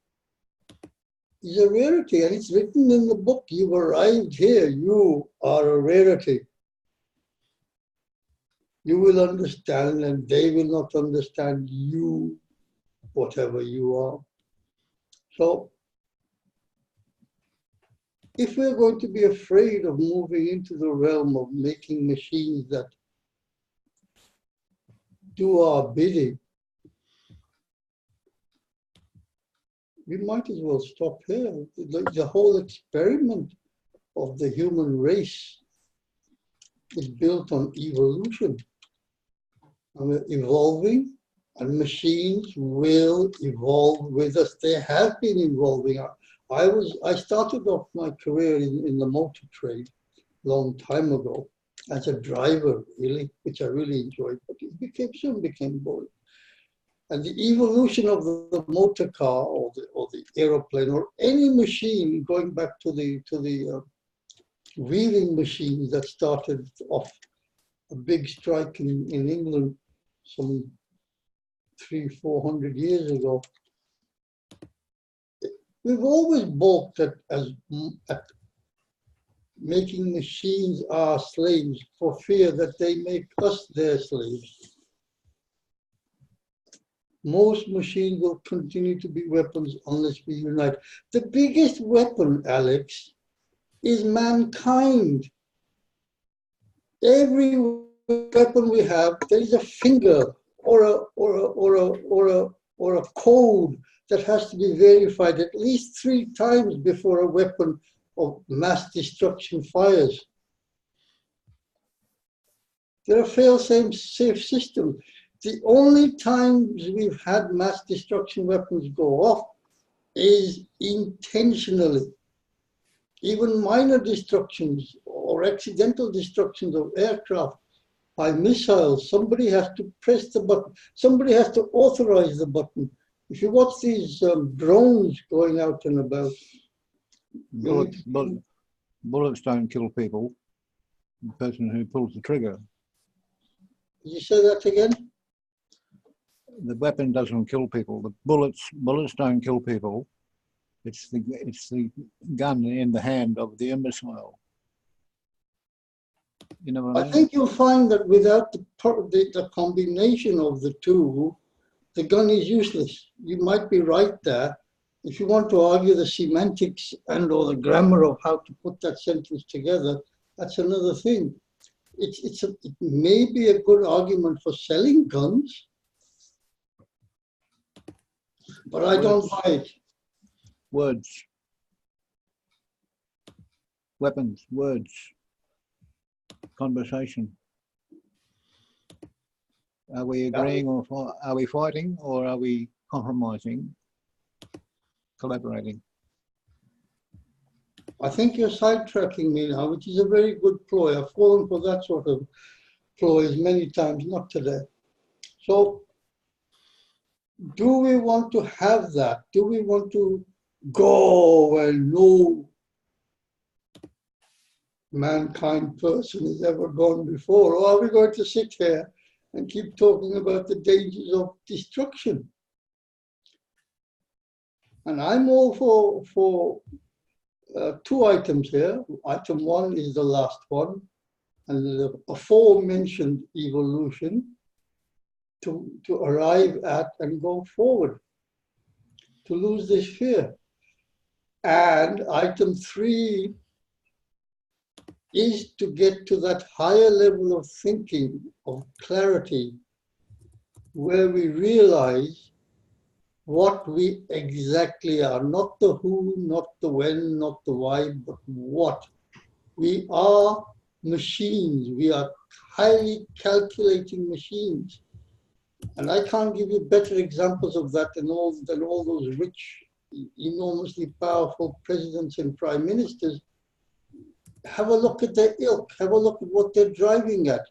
Is a rarity, and it's written in the book. You've arrived here, you are a rarity. You will understand and they will not understand you, whatever you are. So, if we're going to be afraid of moving into the realm of making machines that do our bidding, we might as well stop here. The whole experiment of the human race is built on evolution. And we're evolving, and machines will evolve with us. They have been evolving. I started off my career in the motor trade a long time ago as a driver, really, which I really enjoyed, but it soon became boring. And the evolution of the motor car or the aeroplane or any machine, going back to the weaving machines that started off a big strike in England some 300-400 years ago. We've always balked at making machines our slaves for fear that they make us their slaves. Most machines will continue to be weapons unless we unite. The biggest weapon, Alex, is mankind. Every weapon we have, there is a finger or a code that has to be verified at least 3 times before a weapon of mass destruction fires. There are fail-safe systems. The only times we've had mass destruction weapons go off is intentionally. Even minor destructions or accidental destructions of aircraft by missiles, somebody has to press the button. Somebody has to authorize the button. If you watch these drones going out and about, bullets don't kill people. The person who pulls the trigger. Did you say that again? The weapon doesn't kill people. The bullets don't kill people. It's the gun in the hand of the imbecile. You know what I mean? I think you'll find that without the combination of the two, the gun is useless. You might be right there. If you want to argue the semantics and or the grammar of how to put that sentence together, that's another thing. It may be a good argument for selling guns, but I don't buy it. Words. Weapons, words. Conversation. Are we agreeing or are we fighting or are we compromising, collaborating? I think you're sidetracking me now, which is a very good ploy. I've fallen for that sort of ploys many times, not today. So, do we want to have that? Do we want to go where no mankind person has ever gone before? Or are we going to sit here and keep talking about the dangers of destruction? And I'm all for 2 items here. Item 1 is the last one, and the aforementioned evolution to arrive at and go forward, to lose this fear. And item 3 is to get to that higher level of thinking, of clarity, where we realize what we exactly are, not the who, not the when, not the why, but what. We are machines. We are highly calculating machines. And I can't give you better examples of that than all those rich, enormously powerful presidents and prime ministers. Have a look at their ilk. Have a look at what they're driving at.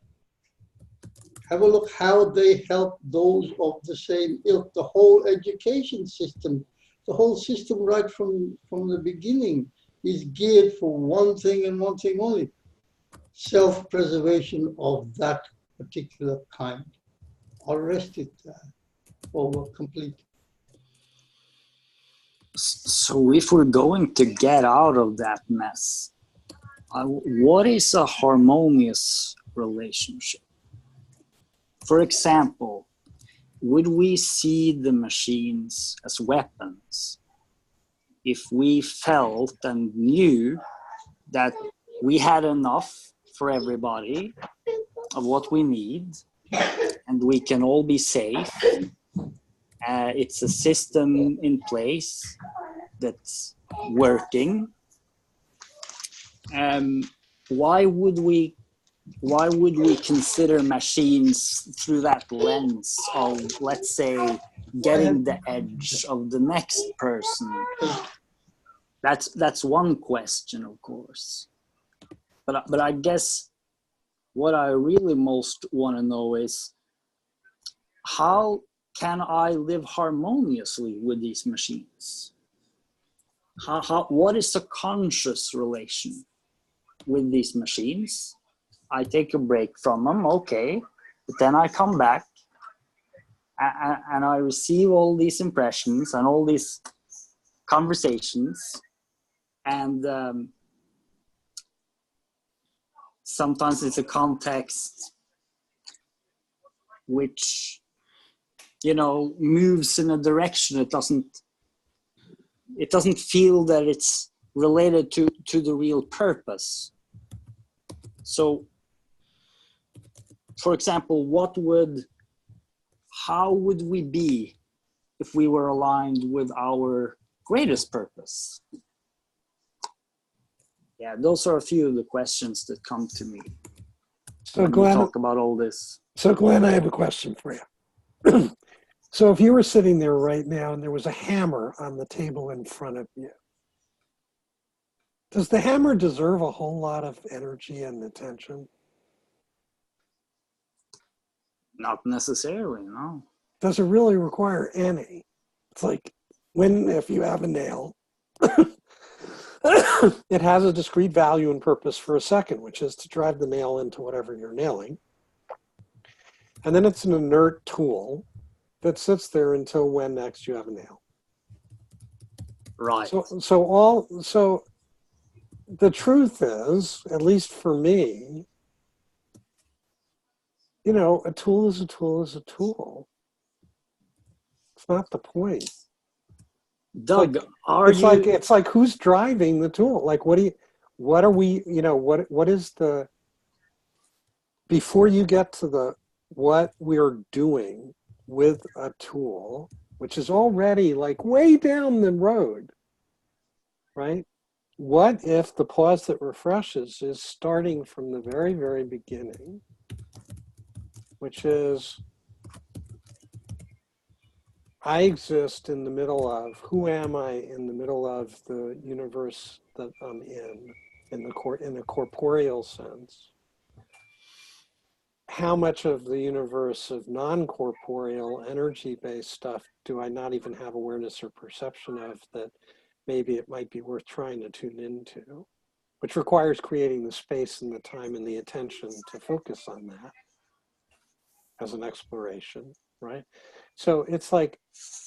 Have a look how they help those of the same ilk. The whole education system, the whole system right from the beginning is geared for one thing and one thing only: self-preservation of that particular kind. I'll rest it over complete. So if we're going to get out of that mess, what is a harmonious relationship? For example, would we see the machines as weapons if we felt and knew that we had enough for everybody of what we need and we can all be safe? It's a system in place that's working. Why would we consider machines through that lens of, let's say, getting the edge of the next person? That's one question, of course. But I guess what I really most want to know is how can I live harmoniously with these machines? What is the conscious relation with these machines? I take a break from them, okay, but then I come back and I receive all these impressions and all these conversations, and sometimes it's a context which, you know, moves in a direction it doesn't feel that it's related to the real purpose. So, for example, how would we be if we were aligned with our greatest purpose? Yeah, those are a few of the questions that come to me when we talk about all this. So Glenn, I have a question for you. So if you were sitting there right now and there was a hammer on the table in front of you, does the hammer deserve a whole lot of energy and attention? Not necessarily, no. Does it really require any? It's like if you have a nail, it has a discrete value and purpose for a second, which is to drive the nail into whatever you're nailing. And then it's an inert tool that sits there until when next you have a nail. Right. So the truth is, at least for me, you know, a tool is a tool is a tool. It's not the point. Doug, it's like who's driving the tool? Like what are we, you know, what is the, before you get to what we're doing with a tool, which is already like way down the road, right? What if the pause that refreshes is starting from the very, very beginning, which is, I exist in the middle of, who am I in the middle of the universe that I'm in a corporeal sense? How much of the universe of non-corporeal energy-based stuff do I not even have awareness or perception of that maybe it might be worth trying to tune into, which requires creating the space and the time and the attention to focus on that as an exploration, right? So it's like,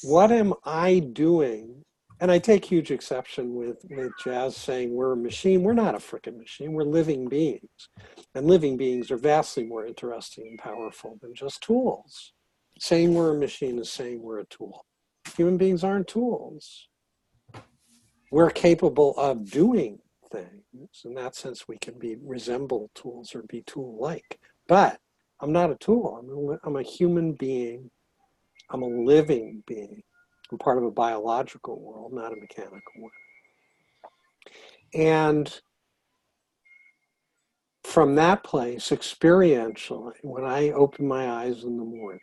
what am I doing? And I take huge exception with Jazz saying we're a machine. We're not a freaking machine. We're living beings. And living beings are vastly more interesting and powerful than just tools. Saying we're a machine is saying we're a tool. Human beings aren't tools. We're capable of doing things. In that sense, we can resemble tools or be tool-like. But I'm not a tool. I'm a human being. I'm a living being. I'm part of a biological world, not a mechanical one. And from that place, experientially, when I open my eyes in the morning,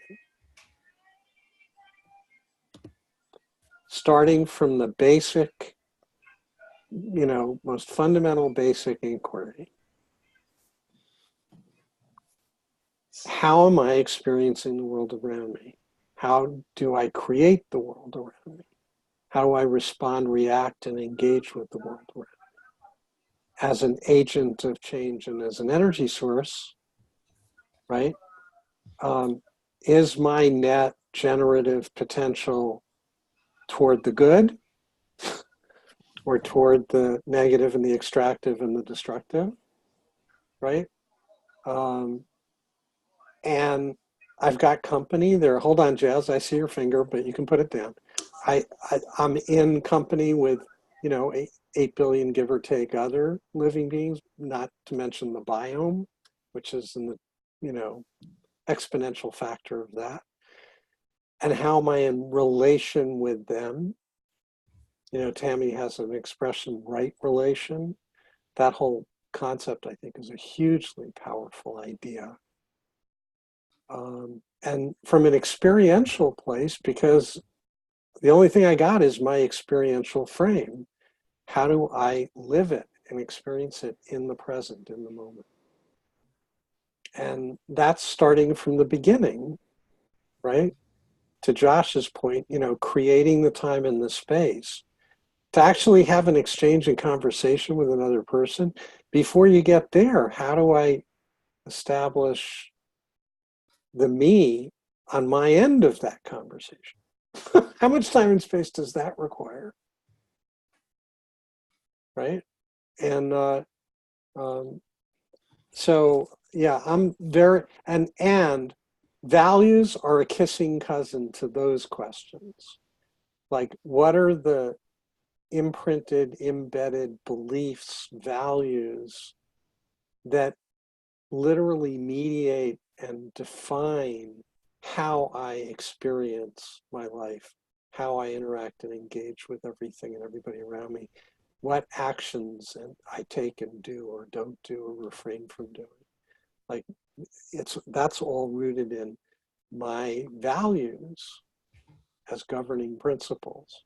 starting from the basic, you know, most fundamental basic inquiry, how am I experiencing the world around me? How do I create the world around me? How do I respond, react, and engage with the world around me? As an agent of change and as an energy source, right? Is my net generative potential toward the good or toward the negative and the extractive and the destructive, right? And I've got company there. Hold on, Jazz, I see your finger, but you can put it down. I'm in company with, you know, 8 billion, give or take, other living beings, not to mention the biome, which is in the, you know, exponential factor of that. And how am I in relation with them? You know, Tammy has an expression, right relation. That whole concept, I think, is a hugely powerful idea. And from an experiential place, because the only thing I got is my experiential frame. How do I live it and experience it in the present, in the moment? And that's starting from the beginning, right? to Josh's point, creating the time and the space to actually have an exchange and conversation with another person. Before you get there, how do I establish the me on my end of that conversation? How much time and space does that require? Right? And so, yeah, I'm very, and values are a kissing cousin to those questions. Like, what are the imprinted, embedded beliefs, values that literally mediate and define how I experience my life, how I interact and engage with everything and everybody around me, what actions I take and do or don't do or refrain from doing. Like, that's all rooted in my values as governing principles.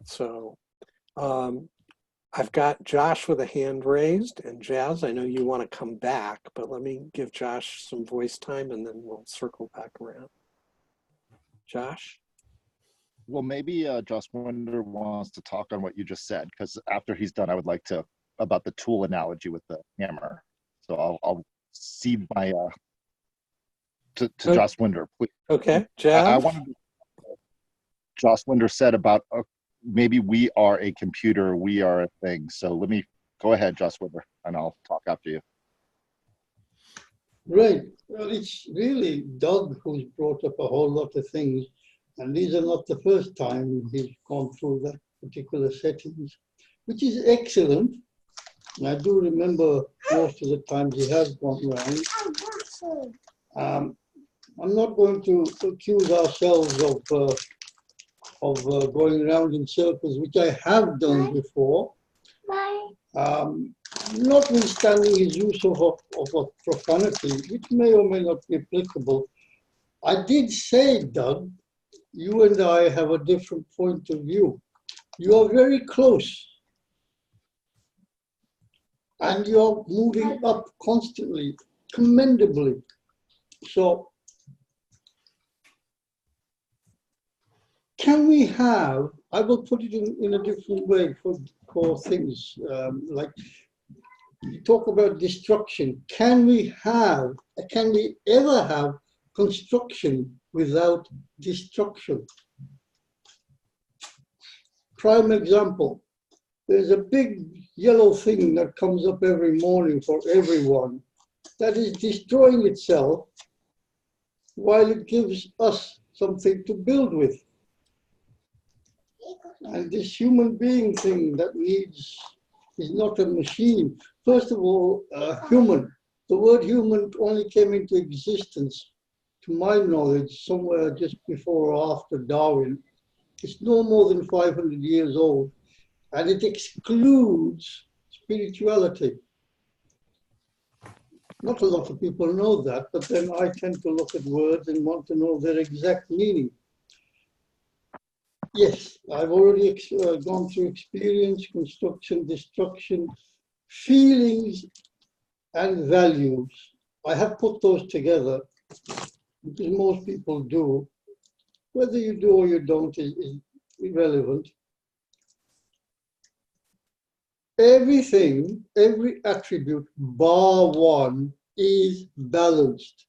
So I've got Josh with a hand raised, and Jazz, I know you want to come back, but let me give Josh some voice time and then we'll circle back around. Josh? Well, maybe Josh Winder wants to talk on what you just said, because after he's done, I would like to, about the tool analogy with the hammer. So I'll cede my, to Josh Winder, please. Okay, Jazz? I wanted to, Josh Winder said about maybe we are a computer, we are a thing. So let me go ahead, Josh Winder, and I'll talk after you. Right. Well, it's really Doug who's brought up a whole lot of things. And these are not the first time he's gone through that particular settings, which is excellent. And I do remember most of the times he has gone around. I'm not going to accuse ourselves of going around in circles, which I have done before. Notwithstanding his use of profanity, which may or may not be applicable, I did say, Doug, you and I have a different point of view. You are very close. And you're moving up constantly, commendably. So, can we have, I will put it in a different way for things, like you talk about destruction. Can we ever have construction without destruction? Prime example, there's a big yellow thing that comes up every morning for everyone that is destroying itself while it gives us something to build with. And this human being thing that needs is not a machine. First of all, human. The word human only came into existence, to my knowledge, somewhere just before or after Darwin. It's no more than 500 years old, and it excludes spirituality. Not a lot of people know that, but then I tend to look at words and want to know their exact meaning. Yes, I've already gone through experience, construction, destruction, feelings, and values. I have put those together because most people do. Whether you do or you don't is irrelevant. Everything, every attribute, bar one, is balanced.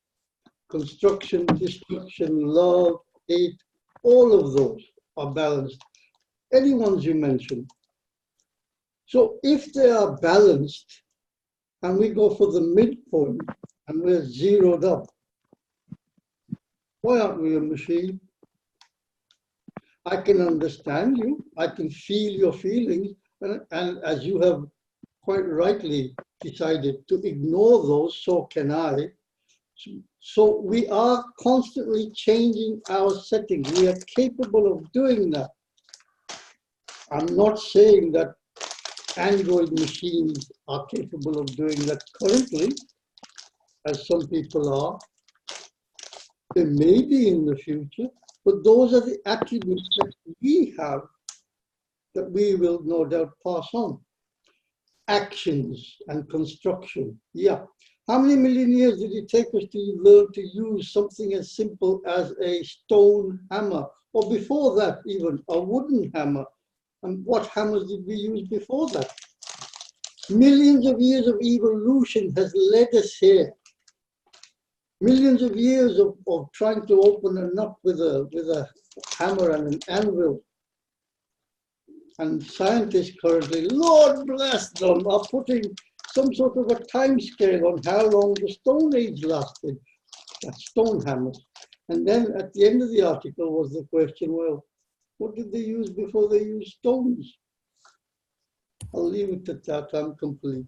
Construction, destruction, love, hate, all of those are balanced. Any ones you mentioned. So if they are balanced, and we go for the midpoint, and we're zeroed up, why aren't we a machine? I can understand you, I can feel your feelings, and as you have quite rightly decided to ignore those, so can I. So we are constantly changing our settings. We are capable of doing that. I'm not saying that Android machines are capable of doing that currently, as some people are. They may be in the future, but those are the attributes that we have that we will no doubt pass on. Actions and construction. Yeah, How many million years did it take us to learn to use something as simple as a stone hammer? Or before that, even a wooden hammer? And what hammers did we use before that? Millions of years of evolution has led us here. Millions of years of trying to open a nut with a hammer and an anvil. And scientists currently, Lord bless them, are putting some sort of a time scale on how long the Stone Age lasted. That's stone hammers. And then at the end of the article was the question, well, what did they use before they used stones? I'll leave it at that. I'm complete.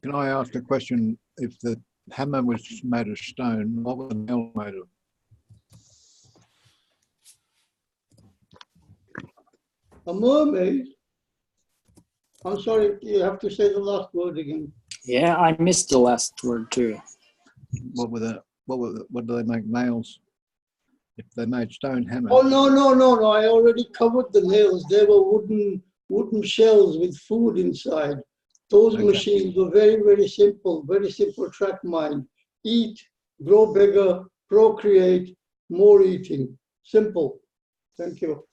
Can I ask a question? If the hammer was made of stone, what was the nail made of? A mermaid? I'm sorry, you have to say the last word again. Yeah, I missed the last word too. What do they make nails? If they made stone hammers. Oh, no. I already covered the nails. They were wooden shells with food inside. Those Okay. machines were very simple track mind. Eat, grow bigger, procreate, more eating. Simple. Thank you.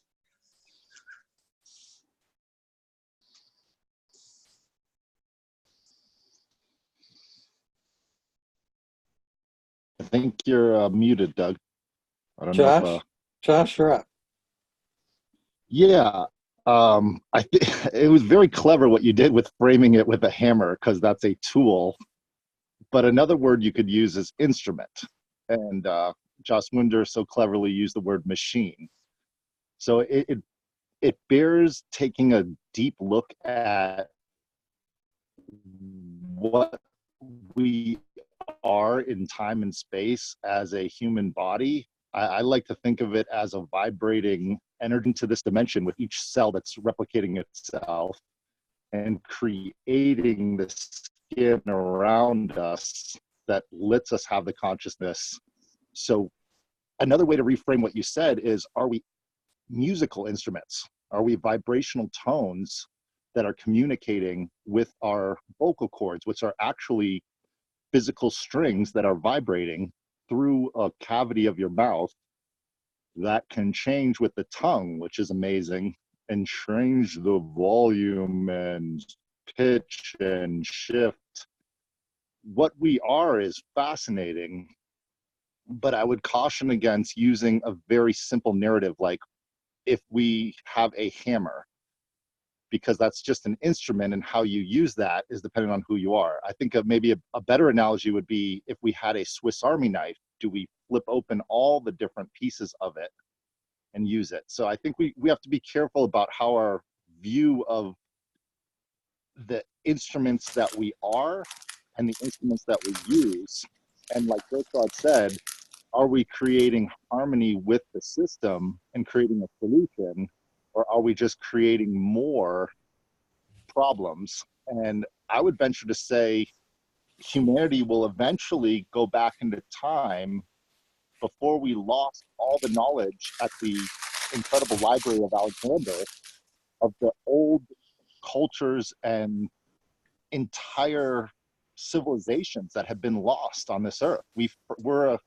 I think you're muted, Doug. I don't know if, Josh, you're up. yeah. I think it was very clever what you did with framing it with a hammer, because that's a tool. But another word you could use is instrument. And Joss Wunder so cleverly used the word machine. So it bears taking a deep look at what we are in time and space as a human body. I like to think of it as a vibrating energy into this dimension with each cell that's replicating itself and creating the skin around us that lets us have the consciousness. So another way to reframe what you said is, are we musical instruments? Are we vibrational tones that are communicating with our vocal cords, which are actually physical strings that are vibrating through a cavity of your mouth that can change with the tongue, which is amazing, and change the volume and pitch and shift. What we are is fascinating, but I would caution against using a very simple narrative like, if we have a hammer, because that's just an instrument, and how you use that is dependent on who you are. I think maybe a better analogy would be, if we had a Swiss Army knife, do we flip open all the different pieces of it and use it? So I think we have to be careful about how our view of the instruments that we are and the instruments that we use. And like Gertrude said, are we creating harmony with the system and creating a solution, or are we just creating more problems? And I would venture to say humanity will eventually go back into time before we lost all the knowledge at the incredible library of Alexander of the old cultures and entire civilizations that have been lost on this earth. We're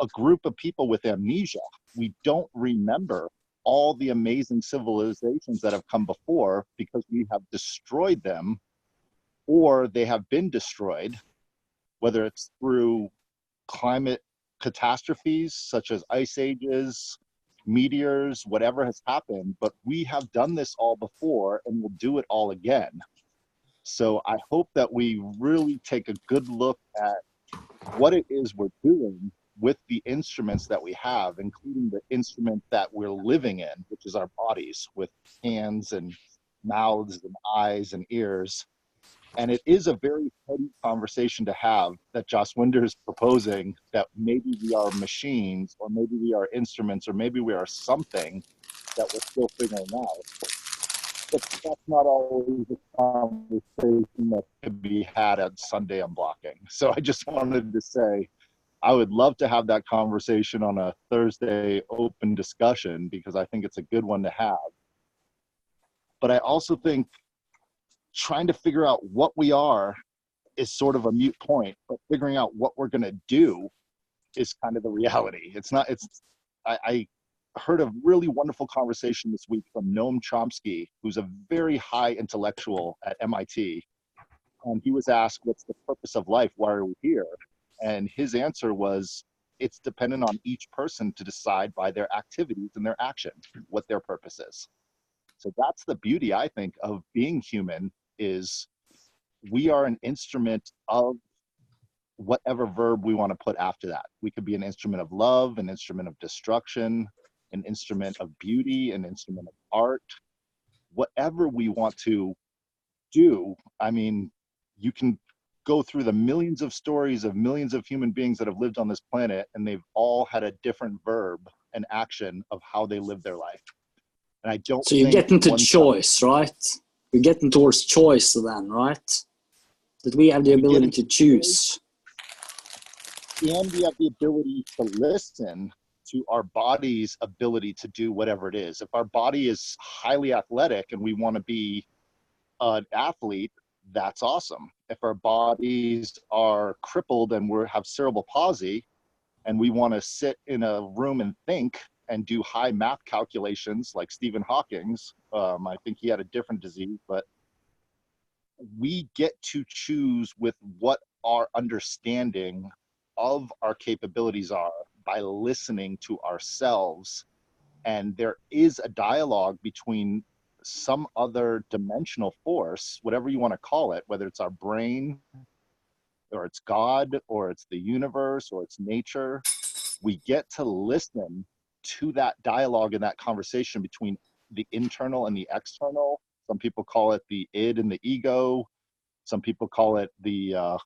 a group of people with amnesia. We don't remember all the amazing civilizations that have come before because we have destroyed them, or they have been destroyed, whether it's through climate catastrophes such as ice ages, meteors, whatever has happened. But we have done this all before and we'll do it all again. So I hope that we really take a good look at what it is we're doing with the instruments that we have, including the instrument that we're living in, which is our bodies, with hands and mouths and eyes and ears. And it is a very heady conversation to have that Joss Winder is proposing, that maybe we are machines, or maybe we are instruments, or maybe we are something that we're still figuring out. But that's not always a conversation that could be had at Sunday Unblocking. So I just wanted to say, I would love to have that conversation on a Thursday open discussion, because I think it's a good one to have. But I also think trying to figure out what we are is sort of a moot point, but figuring out what we're going to do is kind of the reality. I heard a really wonderful conversation this week from Noam Chomsky, who's a very high intellectual at MIT. And he was asked, what's the purpose of life? Why are we here? And his answer was, it's dependent on each person to decide by their activities and their action what their purpose is. So that's the beauty, I think, of being human, is we are an instrument of whatever verb we want to put after that. We could be an instrument of love, an instrument of destruction, an instrument of beauty, an instrument of art, whatever we want to do. I mean, you can go through the millions of stories of millions of human beings that have lived on this planet, and they've all had a different verb and action of how they live their life. And I don't So you get into choice, right? You're getting towards choice then, right? That we have the ability to choose. And we have the ability to listen to our body's ability to do whatever it is. If our body is highly athletic and we want to be an athlete, that's awesome. If our bodies are crippled and we have cerebral palsy and we want to sit in a room and think and do high math calculations like Stephen Hawking's, I think he had a different disease, but we get to choose with what our understanding of our capabilities are by listening to ourselves. And there is a dialogue between some other dimensional force, whatever you want to call it, whether it's our brain or it's God or it's the universe or it's nature. We get to listen to that dialogue and that conversation between the internal and the external. Some people call it the id and the ego. Some people call it the,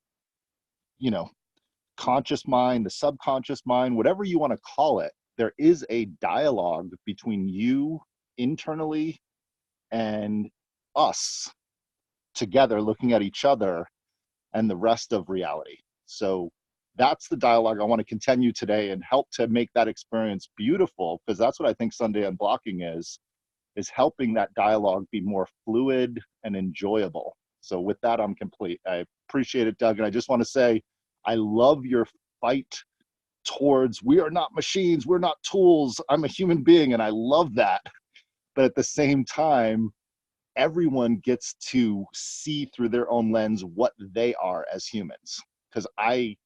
conscious mind, the subconscious mind, whatever you want to call it. There is a dialogue between you internally and us together, looking at each other and the rest of reality. So that's the dialogue I want to continue today and help to make that experience beautiful, because that's what I think Sunday Unblocking is helping that dialogue be more fluid and enjoyable. So with that, I'm complete. I appreciate it, Doug. And I just want to say, I love your fight towards, we are not machines, we're not tools, I'm a human being, and I love that. But at the same time, everyone gets to see through their own lens what they are as humans. Because I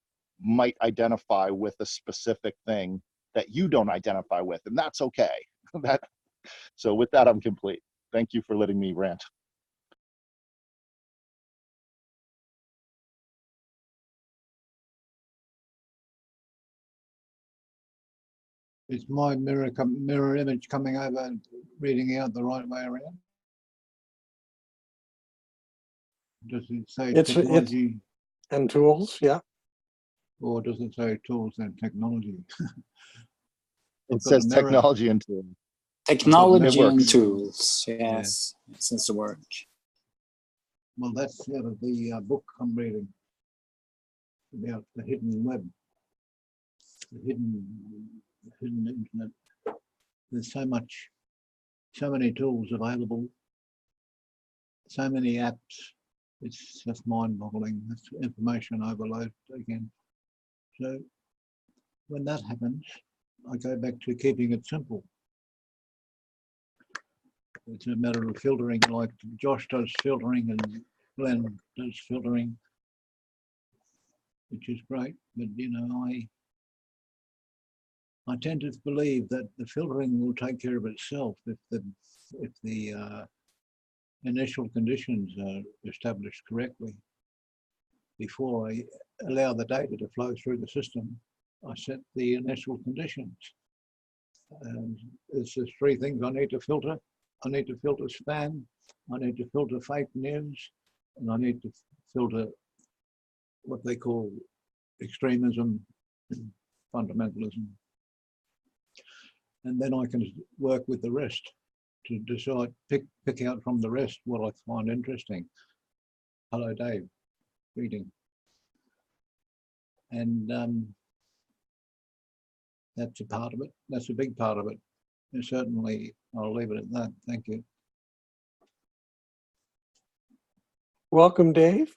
might identify with a specific thing that you don't identify with, and that's okay. So with that, I'm complete. Thank you for letting me rant. Is my mirror image coming over and reading out the right way around? Does it say technology and tools? Yeah. Or does it say tools and technology? It says technology and tools. Technology and tools, yes, yeah. It seems to work. Well, that's out of the book I'm reading about the hidden web, the hidden internet. There's so many tools available, so many apps. It's just mind-boggling. That's information overload again. So when that happens, I go back to keeping it simple. It's a matter of filtering, like Josh does filtering and Glenn does filtering, which is great. But I tend to believe that the filtering will take care of itself if the initial conditions are established correctly. Before I allow the data to flow through the system, I set the initial conditions. And there's three things I need to filter. I need to filter spam, I need to filter fake news, and I need to filter what they call extremism, fundamentalism. And then I can work with the rest to decide, pick out from the rest what I find interesting. Hello, Dave, reading. And that's a part of it. That's a big part of it. And certainly, I'll leave it at that. Thank you. Welcome, Dave.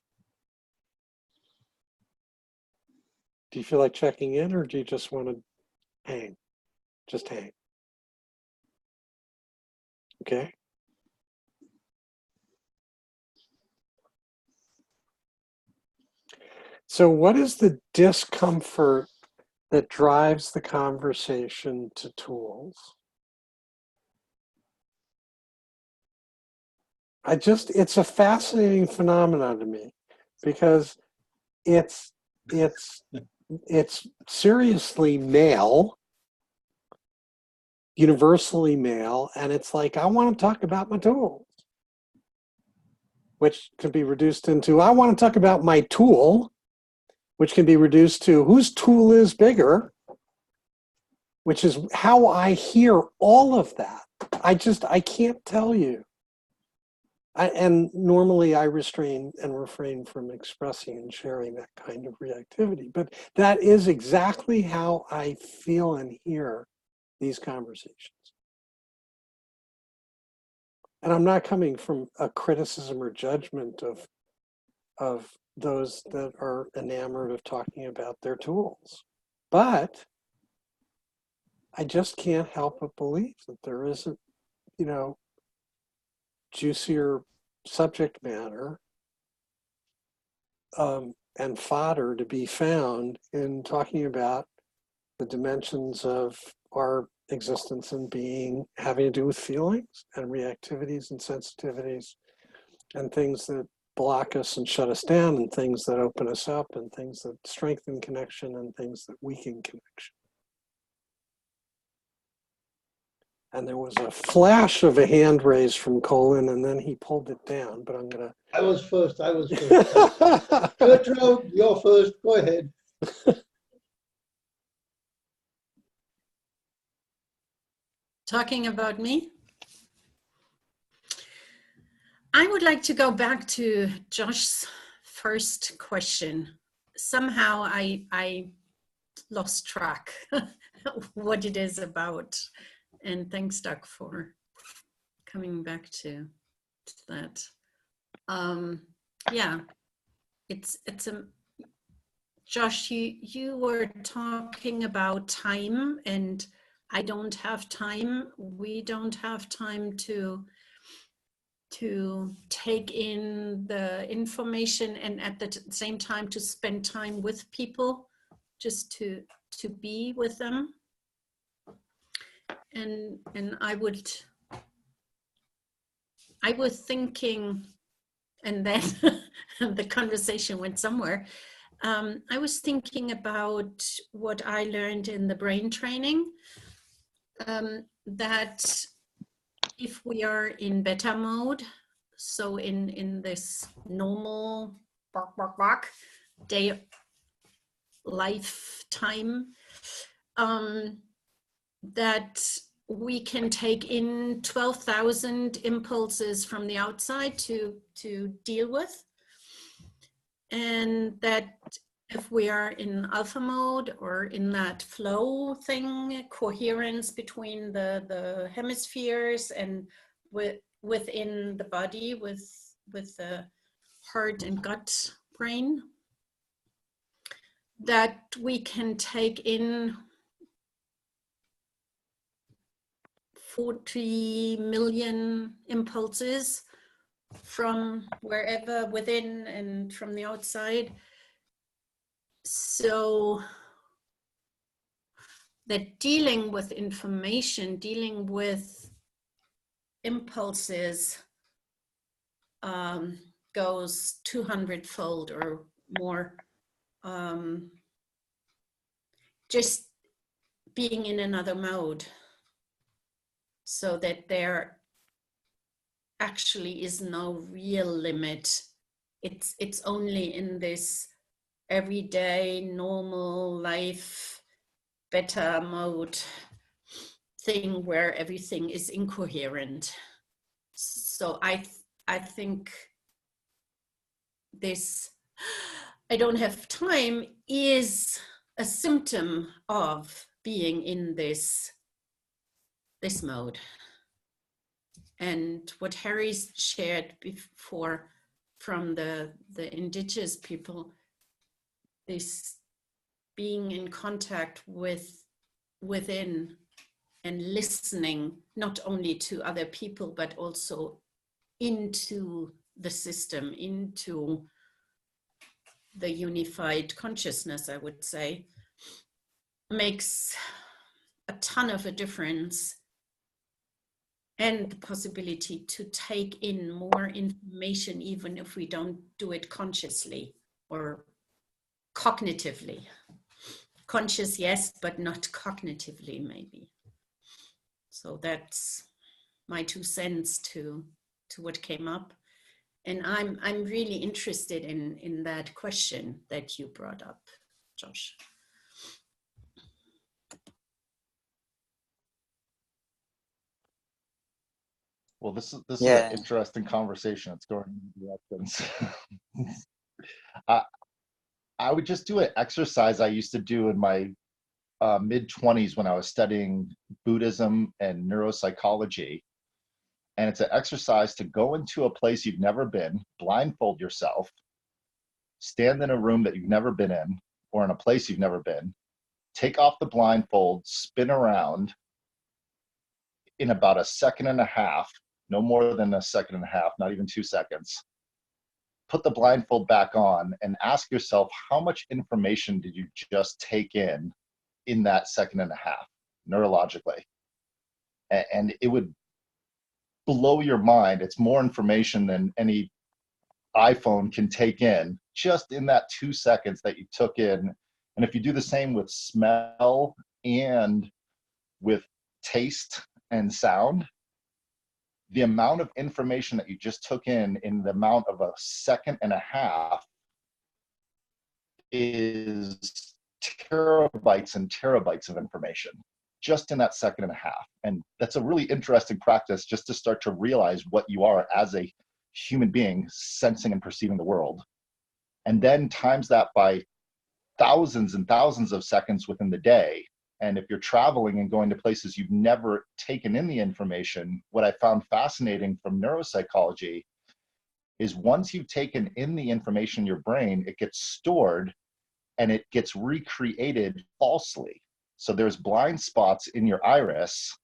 Do you feel like checking in, or do you just want to hang? Just hang. Okay. So what is the discomfort that drives the conversation to tools? It's a fascinating phenomenon to me, because it's seriously male, universally male, and it's like, I want to talk about my tools, which can be reduced into, I want to talk about my tool, which can be reduced to whose tool is bigger, which is how I hear all of that. I can't tell you. And normally I refrain from expressing and sharing that kind of reactivity, but that is exactly how I feel and hear these conversations. And I'm not coming from a criticism or judgment of those that are enamored of talking about their tools. But I just can't help but believe that there isn't, juicier subject matter and fodder to be found in talking about the dimensions of our existence and being, having to do with feelings and reactivities and sensitivities and things that block us and shut us down, and things that open us up, and things that strengthen connection, and things that weaken connection. And there was a flash of a hand raised from Colin, and then he pulled it down, but I'm gonna. I was first. Gertrude, you're first. Go ahead. Talking about me? I would like to go back to Josh's first question. Somehow I lost track what it is about. And thanks, Doug, for coming back to that. Yeah, it's a, Josh, you were talking about time, and I don't have time. We don't have time to take in the information, and at the same time to spend time with people, just to be with them. And I was thinking, and then the conversation went somewhere. I was thinking about what I learned in the brain training, that if we are in beta mode, so in this normal day lifetime, that we can take in 12,000 impulses from the outside to deal with, and that if we are in alpha mode, or in that flow thing, coherence between the hemispheres and within the body, with the heart and gut brain, that we can take in 40 million impulses from wherever within and from the outside. So that dealing with information, dealing with impulses, goes 200-fold or more. Just being in another mode, so that there actually is no real limit. It's only in this everyday normal life beta mode thing where everything is incoherent. So I think this I don't have time is a symptom of being in this mode. And what Harry's shared before from the indigenous people, this being in contact within and listening not only to other people, but also into the system, into the unified consciousness, I would say, makes a ton of a difference, and the possibility to take in more information, even if we don't do it consciously or cognitively. Conscious, yes, but not cognitively, maybe. So that's my 2 cents to what came up. And I'm really interested in that question that you brought up, Josh. Well, this is an interesting conversation. It's going in directions. I would just do an exercise I used to do in my mid-20s when I was studying Buddhism and neuropsychology. And it's an exercise to go into a place you've never been, blindfold yourself, stand in a room that you've never been in, or in a place you've never been, take off the blindfold, spin around in about 1.5 seconds, no more than 1.5 seconds, not even 2 seconds. Put the blindfold back on and ask yourself, how much information did you just take in that 1.5 seconds, neurologically? And it would blow your mind. It's more information than any iPhone can take in, just in that 2 seconds that you took in. And if you do the same with smell and with taste and sound, the amount of information that you just took in the amount of 1.5 seconds is terabytes and terabytes of information just in that 1.5 seconds. And that's a really interesting practice, just to start to realize what you are as a human being sensing and perceiving the world. And then times that by thousands and thousands of seconds within the day. And if you're traveling and going to places you've never taken in the information, what I found fascinating from neuropsychology is once you've taken in the information in your brain, it gets stored and it gets recreated falsely. So there's blind spots in your iris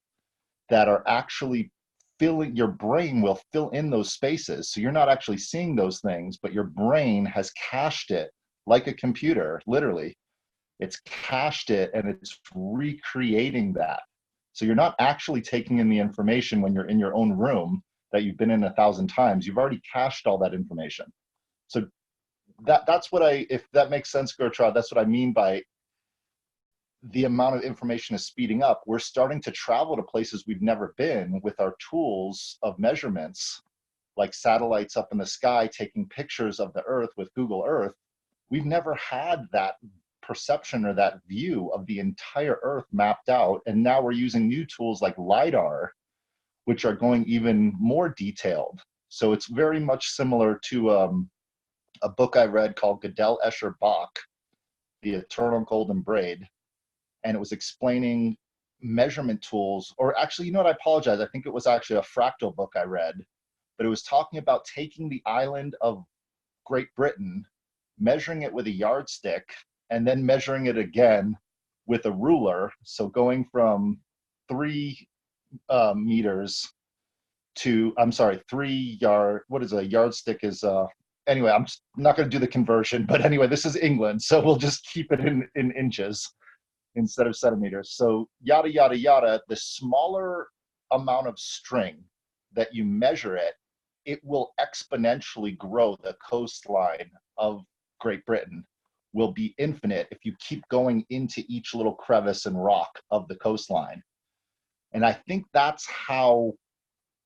that are actually filling, your brain will fill in those spaces. So you're not actually seeing those things, but your brain has cached it like a computer, literally. It's cached it and it's recreating that. So you're not actually taking in the information when you're in your own room that you've been in 1,000 times. You've already cached all that information. So that's what if that makes sense, Gertrude, that's what I mean by the amount of information is speeding up. We're starting to travel to places we've never been with our tools of measurements, like satellites up in the sky taking pictures of the Earth with Google Earth. We've never had that perception or that view of the entire Earth mapped out. And now we're using new tools like LiDAR, which are going even more detailed. So it's very much similar to a book I read called Gödel Escher Bach, The Eternal Golden Braid. And it was explaining measurement tools, or actually, you know what, I apologize. I think it was actually a fractal book I read, but it was talking about taking the island of Great Britain, measuring it with a yardstick, and then measuring it again with a ruler. So going from 3 meters to, I'm sorry, 3 yard, what is a yardstick is, anyway, I'm not going to do the conversion, but anyway, this is England. So we'll just keep it in inches instead of centimeters. So yada, yada, yada, the smaller amount of string that you measure it, it will exponentially grow. The coastline of Great Britain will be infinite if you keep going into each little crevice and rock of the coastline. And I think that's how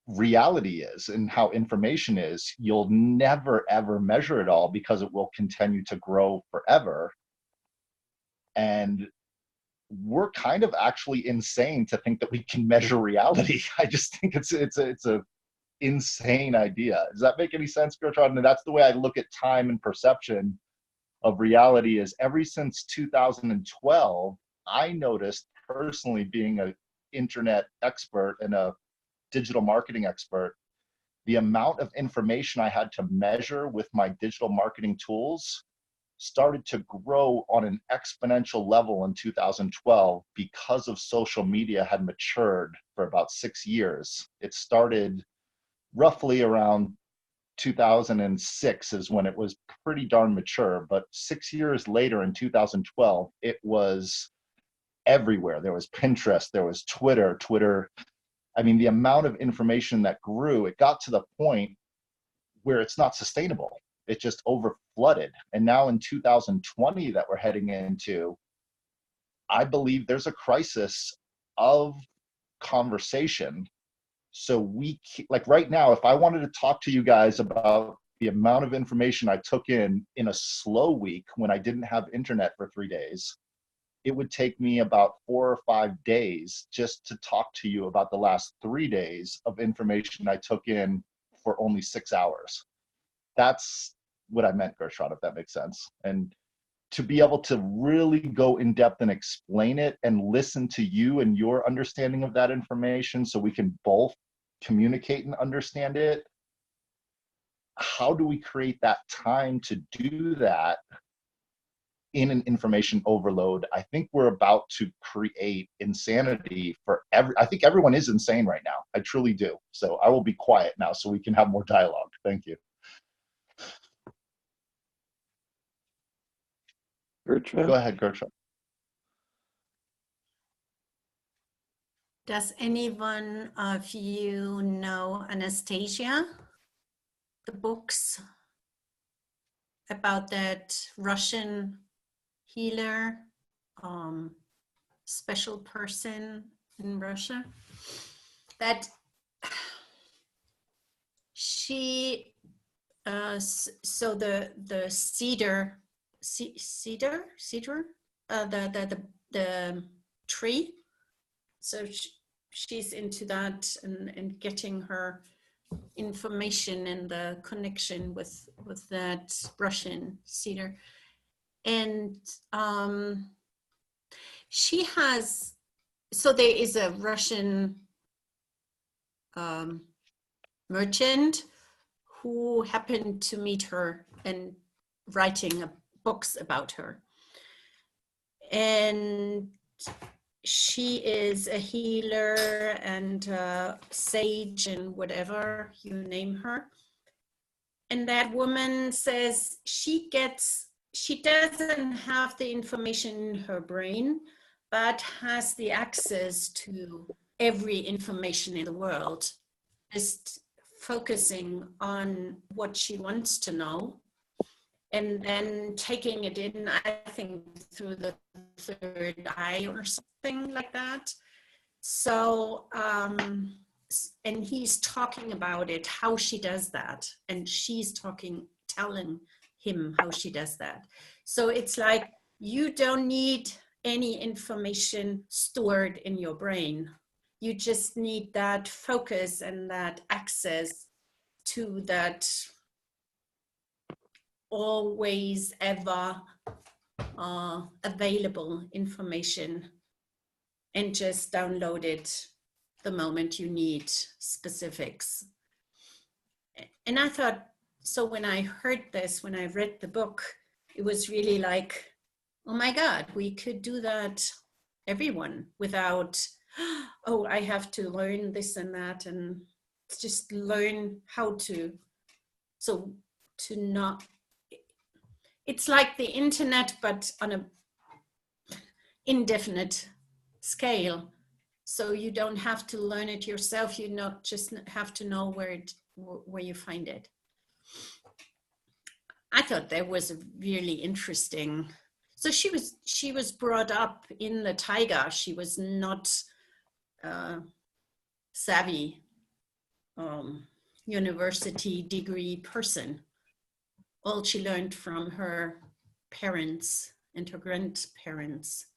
reality is and how information is. You'll never, ever measure it all because it will continue to grow forever. And we're kind of actually insane to think that we can measure reality. I just think it's a insane idea. Does that make any sense, Gertrude? And that's the way I look at time and perception of reality. Is ever since 2012, I noticed personally, being an internet expert and a digital marketing expert, the amount of information I had to measure with my digital marketing tools started to grow on an exponential level in 2012 because of social media had matured for about 6 years. It started roughly around 2006 is when it was pretty darn mature, but 6 years later in 2012, it was everywhere. There was Pinterest, there was Twitter. I mean, the amount of information that grew, it got to the point where it's not sustainable. It just over flooded. And now in 2020 that we're heading into, I believe there's a crisis of conversation. So like right now, if I wanted to talk to you guys about the amount of information I took in a slow week when I didn't have internet for 3 days, it would take me about 4 or 5 days just to talk to you about the last 3 days of information I took in for only 6 hours. That's what I meant, Gershon, if that makes sense. And to be able to really go in depth and explain it and listen to you and your understanding of that information so we can both communicate and understand it. How do we create that time to do that in an information overload? I think we're about to create insanity for I think everyone is insane right now. I truly do. So I will be quiet now so we can have more dialogue. Thank you. Gertrude? Go ahead, Gertrude. Does anyone of you know Anastasia? The books about that Russian healer, special person in Russia, that she, so the cedar, the tree. So she's into that and getting her information and the connection with that Russian cedar. And she has, so there is a Russian merchant who happened to meet her and writing books about her. And she is a healer and a sage and whatever you name her. And that woman says she doesn't have the information in her brain, but has the access to every information in the world, just focusing on what she wants to know and then taking it in, I think, through the third eye or something like that. So, and he's talking about it, how she does that. And she's telling him how she does that. So it's like, you don't need any information stored in your brain. You just need that focus and that access to that always ever available information, and just download it the moment you need specifics. And I thought, so when I heard this, when I read the book, it was really like, oh my God, we could do that, everyone, without, oh, I have to learn this and that, and just learn how to, so to not, it's like the internet, but on a indefinite scale. So you don't have to learn it yourself. You just have to know where you find it. I thought that was a really interesting. So she was brought up in the taiga. She was not savvy university degree person. All she learned from her parents and her grandparents.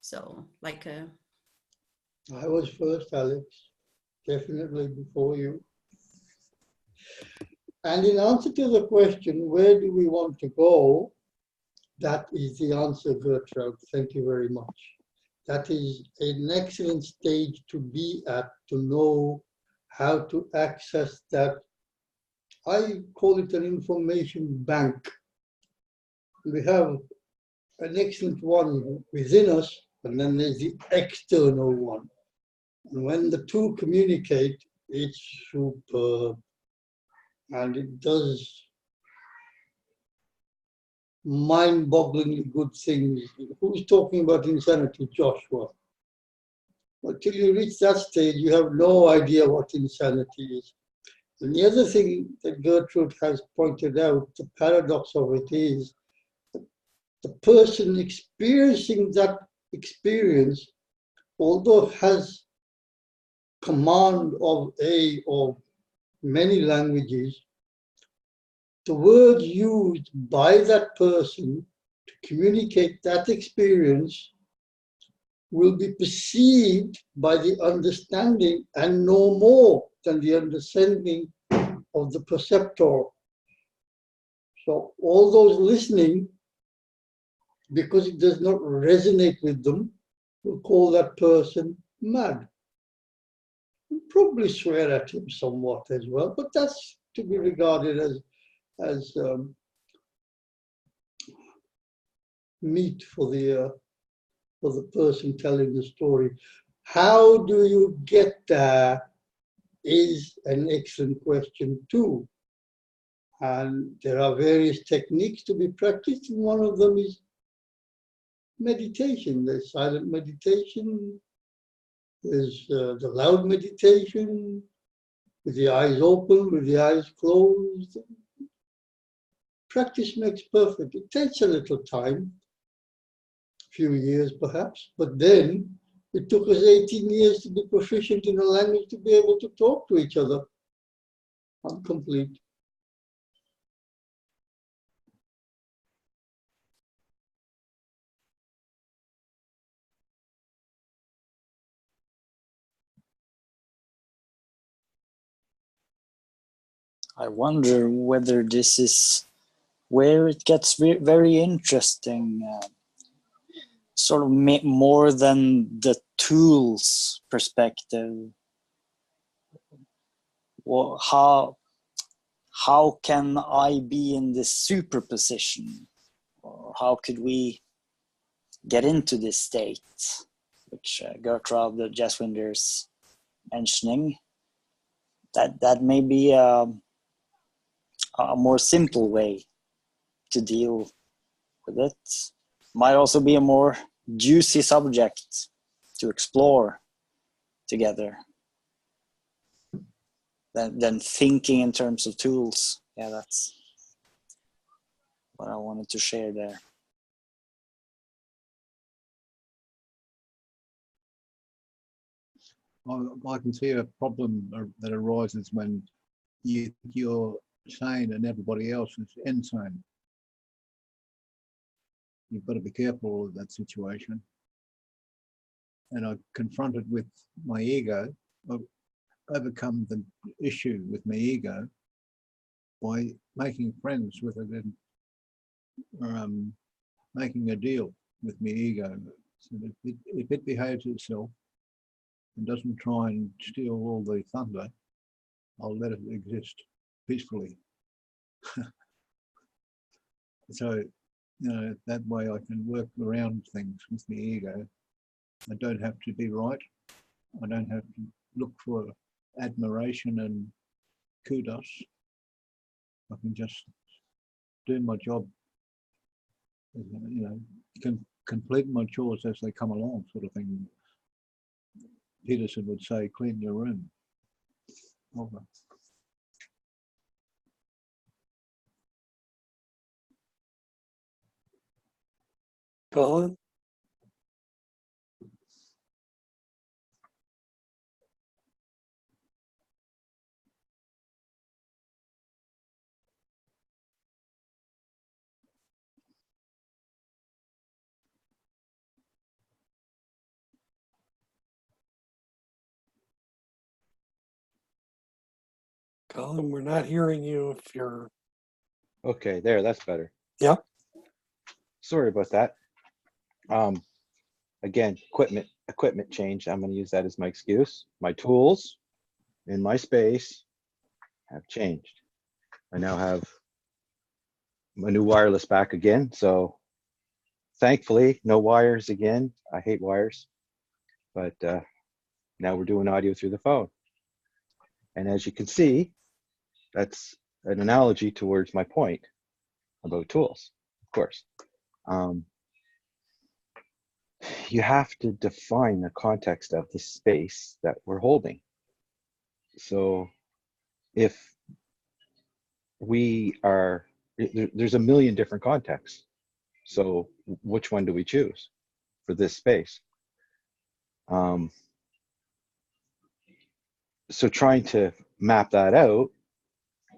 So like I was first, Alex, definitely before you. And in answer to the question, where do we want to go? That is the answer, Gertrude. Thank you very much. that is an excellent stage to be at, to know how to access that. I call it an information bank. We have an excellent one within us, and then there's the external one. And when the two communicate, it's superb. And it does mind-bogglingly good things. Who's talking about insanity? Joshua. Until you reach that stage, you have no idea what insanity is. And the other thing that Gertrude has pointed out, the paradox of it is, the person experiencing that experience, although has command of a or many languages, the words used by that person to communicate that experience will be perceived by the understanding and no more than the understanding of the perceptor. So all those listening, because it does not resonate with them, will call that person mad. We'll probably swear at him somewhat as well, but that's to be regarded as meat for the person telling the story. How do you get there is an excellent question too. And there are various techniques to be practiced, and one of them is meditation. There's silent meditation, there's the loud meditation, with the eyes open, with the eyes closed. Practice makes perfect. It takes a little time, a few years perhaps, but then it took us 18 years to be proficient in a language to be able to talk to each other. I'm complete. I wonder whether this is where it gets very interesting, sort of more than the tools perspective. Well, how can I be in this superposition? Or how could we get into this state, which Gertrude Jaswinder is mentioning? That may be a more simple way to deal with it. Might also be a more juicy subject to explore together than thinking in terms of tools. Yeah, that's what I wanted to share there. I can see a problem that arises when you're sane and everybody else is insane. You've got to be careful of that situation. And I confronted with my ego. I've overcome the issue with my ego by making friends with it and making a deal with my ego. So that if it behaves itself and doesn't try and steal all the thunder, I'll let it exist peacefully. So, that way I can work around things with my ego. I don't have to be right. I don't have to look for admiration and kudos. I can just do my job, can complete my chores as they come along, sort of thing. Peterson would say, clean your room. Over. Colin? Colin, we're not hearing you if you're... Okay, there, that's better. Yep. Sorry about that. again, equipment change. I'm going to use that as my excuse. My tools in my space have changed. I now have my new wireless back again. So thankfully, no wires again. I hate wires, but now we're doing audio through the phone. And as you can see, that's an analogy towards my point about tools, of course. You have to define the context of the space that we're holding. So if we are, there's a million different contexts. So which one do we choose for this space? So trying to map that out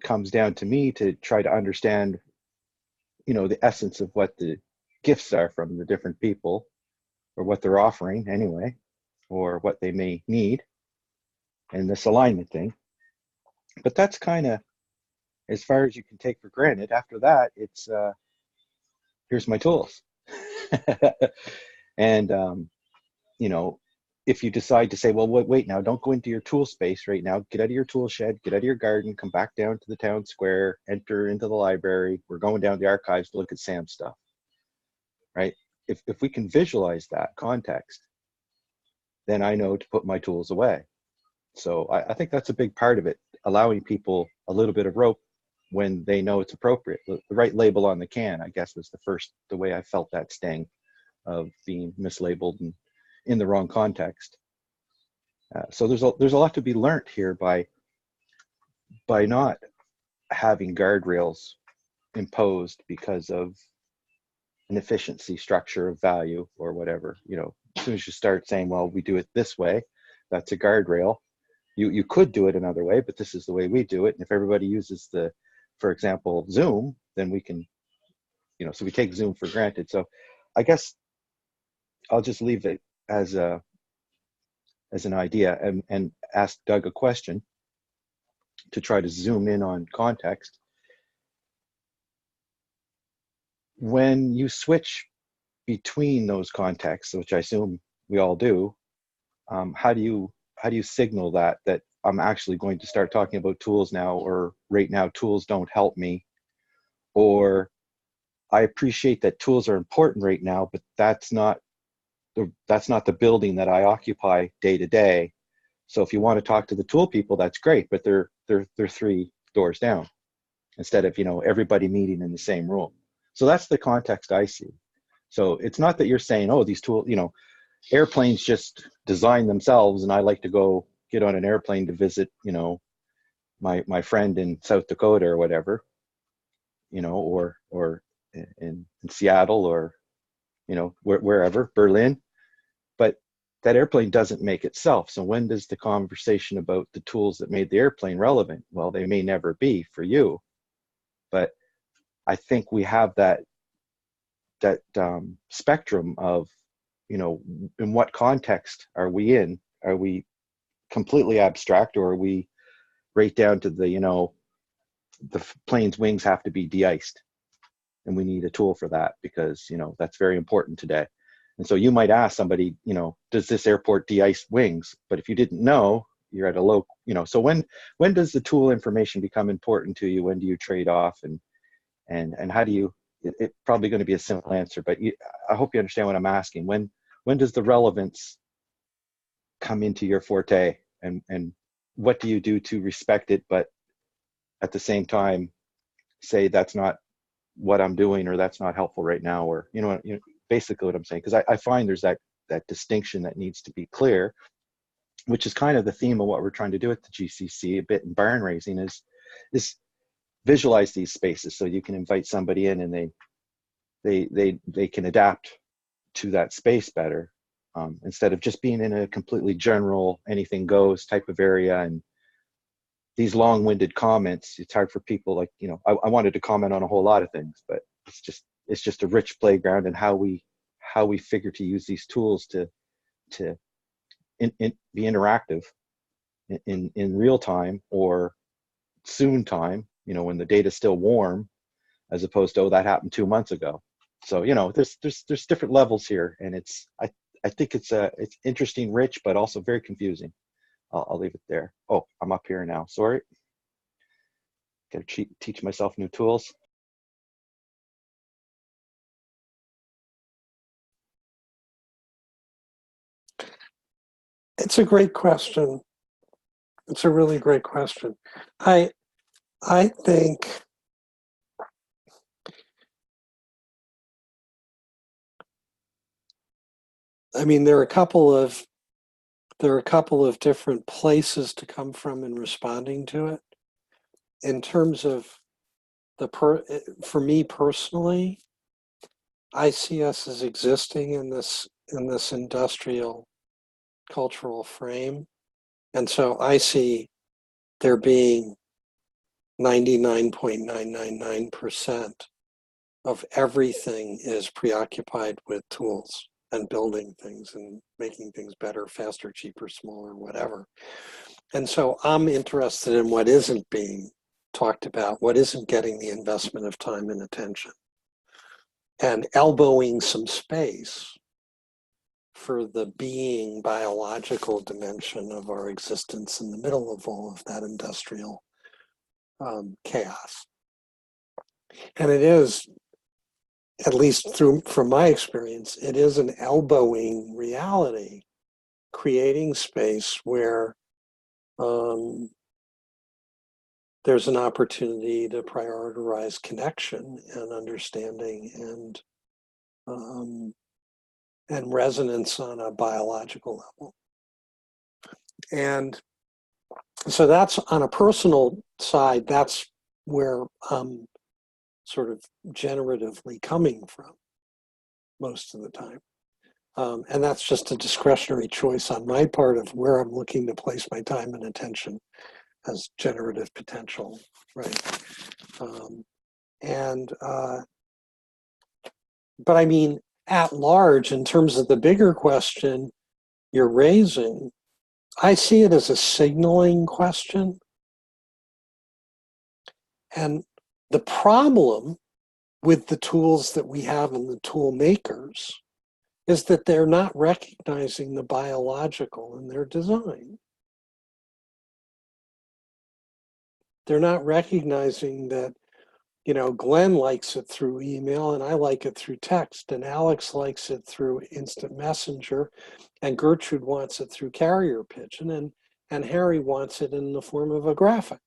comes down to me to try to understand, the essence of what the gifts are from the different people, or what they're offering anyway, or what they may need, and this alignment thing. But that's kind of as far as you can take for granted. After that, it's here's my tools. And if you decide to say, well, wait now, don't go into your tool space right now, get out of your tool shed, get out of your garden, come back down to the town square, enter into the library, we're going down to the archives to look at Sam's stuff, right? If we can visualize that context, then I know to put my tools away. So I think that's a big part of it, allowing people a little bit of rope when they know it's appropriate. The right label on the can, I guess, was the way I felt that sting of being mislabeled and in the wrong context. So there's a lot to be learned here by not having guardrails imposed because of an efficiency structure of value or whatever. As soon as you start saying, well, we do it this way, that's a guardrail. You could do it another way, but this is the way we do it. And if everybody uses for example, Zoom, then we can, so we take Zoom for granted. So I guess I'll just leave it as an idea and ask Doug a question to try to zoom in on context. When you switch between those contexts, which I assume we all do, how do you signal that I'm actually going to start talking about tools now, or right now tools don't help me, or I appreciate that tools are important right now, but that's not the building that I occupy day to day. So if you want to talk to the tool people, that's great, but they're 3 doors down instead of everybody meeting in the same room. So that's the context I see. So it's not that you're saying, oh, these tools, airplanes just design themselves, and I like to go get on an airplane to visit, my friend in South Dakota or whatever, or in Seattle, or wherever, Berlin. But that airplane doesn't make itself. So when does the conversation about the tools that made the airplane relevant? Well, they may never be for you, but I think we have that spectrum of, in what context are we in? Are we completely abstract, or are we right down to the plane's wings have to be de-iced, and we need a tool for that because, that's very important today. And so you might ask somebody, does this airport de-ice wings? But if you didn't know, you're at a low, so when does the tool information become important to you? When do you trade off? And how do you, it's probably going to be a simple answer, but I hope you understand what I'm asking. When does the relevance come into your forte, and what do you do to respect it, but at the same time say that's not what I'm doing, or that's not helpful right now, or basically what I'm saying, because I find there's that distinction that needs to be clear, which is kind of the theme of what we're trying to do at the GCC a bit in barn raising, is visualize these spaces so you can invite somebody in and they can adapt to that space better, instead of just being in a completely general anything goes type of area. And these long-winded comments, it's hard for people, like, I wanted to comment on a whole lot of things, but it's just a rich playground, and how we figure to use these tools to be interactive in real time or soon time, when the data's still warm, as opposed to, oh, that happened 2 months ago. So there's different levels here, and I think it's interesting, rich, but also very confusing. I'll leave it there. Oh, I'm up here now. Sorry. Got to teach myself new tools. It's a great question. It's a really great question. I think there are a couple of different places to come from in responding to it. In terms of for me personally, I see us as existing in this industrial cultural frame. And so I see there being 99.999% of everything is preoccupied with tools and building things and making things better, faster, cheaper, smaller, whatever. And so I'm interested in what isn't being talked about, what isn't getting the investment of time and attention, and elbowing some space for the being biological dimension of our existence in the middle of all of that industrial chaos. And it is, at least from my experience, it is an elbowing reality, creating space where there's an opportunity to prioritize connection and understanding and resonance on a biological level. And so that's on a personal side, that's where I'm sort of generatively coming from most of the time. And that's just a discretionary choice on my part of where I'm looking to place my time and attention as generative potential, right? But I mean, at large, in terms of the bigger question you're raising, I see it as a signaling question. And the problem with the tools that we have in the tool makers is that they're not recognizing the biological in their design. They're not recognizing that, Glenn likes it through email and I like it through text, and Alex likes it through instant messenger, and Gertrude wants it through carrier pigeon, and Harry wants it in the form of a graphic.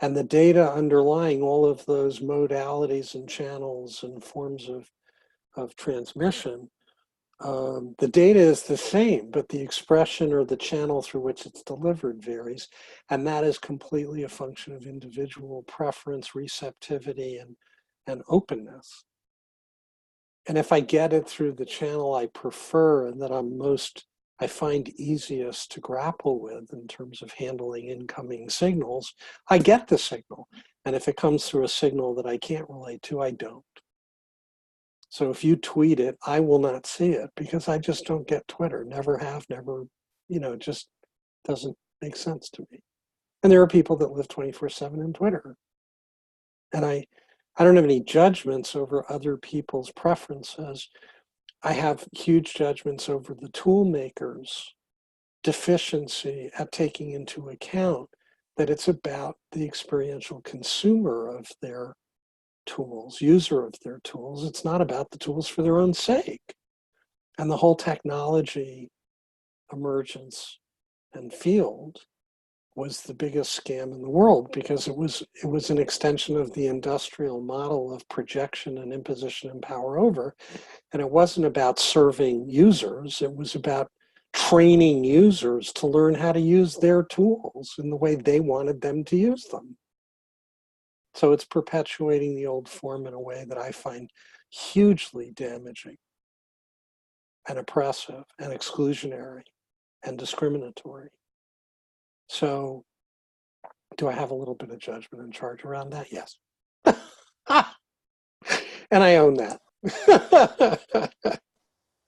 And the data underlying all of those modalities and channels and forms of transmission, the data is the same, but the expression or the channel through which it's delivered varies. And that is completely a function of individual preference, receptivity, and openness. And if I get it through the channel I prefer and that I find easiest to grapple with in terms of handling incoming signals, I get the signal. And if it comes through a signal that I can't relate to, I don't. So if you tweet it, I will not see it because I just don't get Twitter. Never have, never, it just doesn't make sense to me. And there are people that live 24/7 in Twitter. And I don't have any judgments over other people's preferences. I have huge judgments over the tool makers' deficiency at taking into account that it's about the experiential consumer of their tools, user of their tools. It's not about the tools for their own sake. And the whole technology emergence and field was the biggest scam in the world because it was an extension of the industrial model of projection and imposition and power over. And it wasn't about serving users. It was about training users to learn how to use their tools in the way they wanted them to use them. So it's perpetuating the old form in a way that I find hugely damaging and oppressive and exclusionary and discriminatory. So do I have a little bit of judgment and charge around that? Yes. And I own that.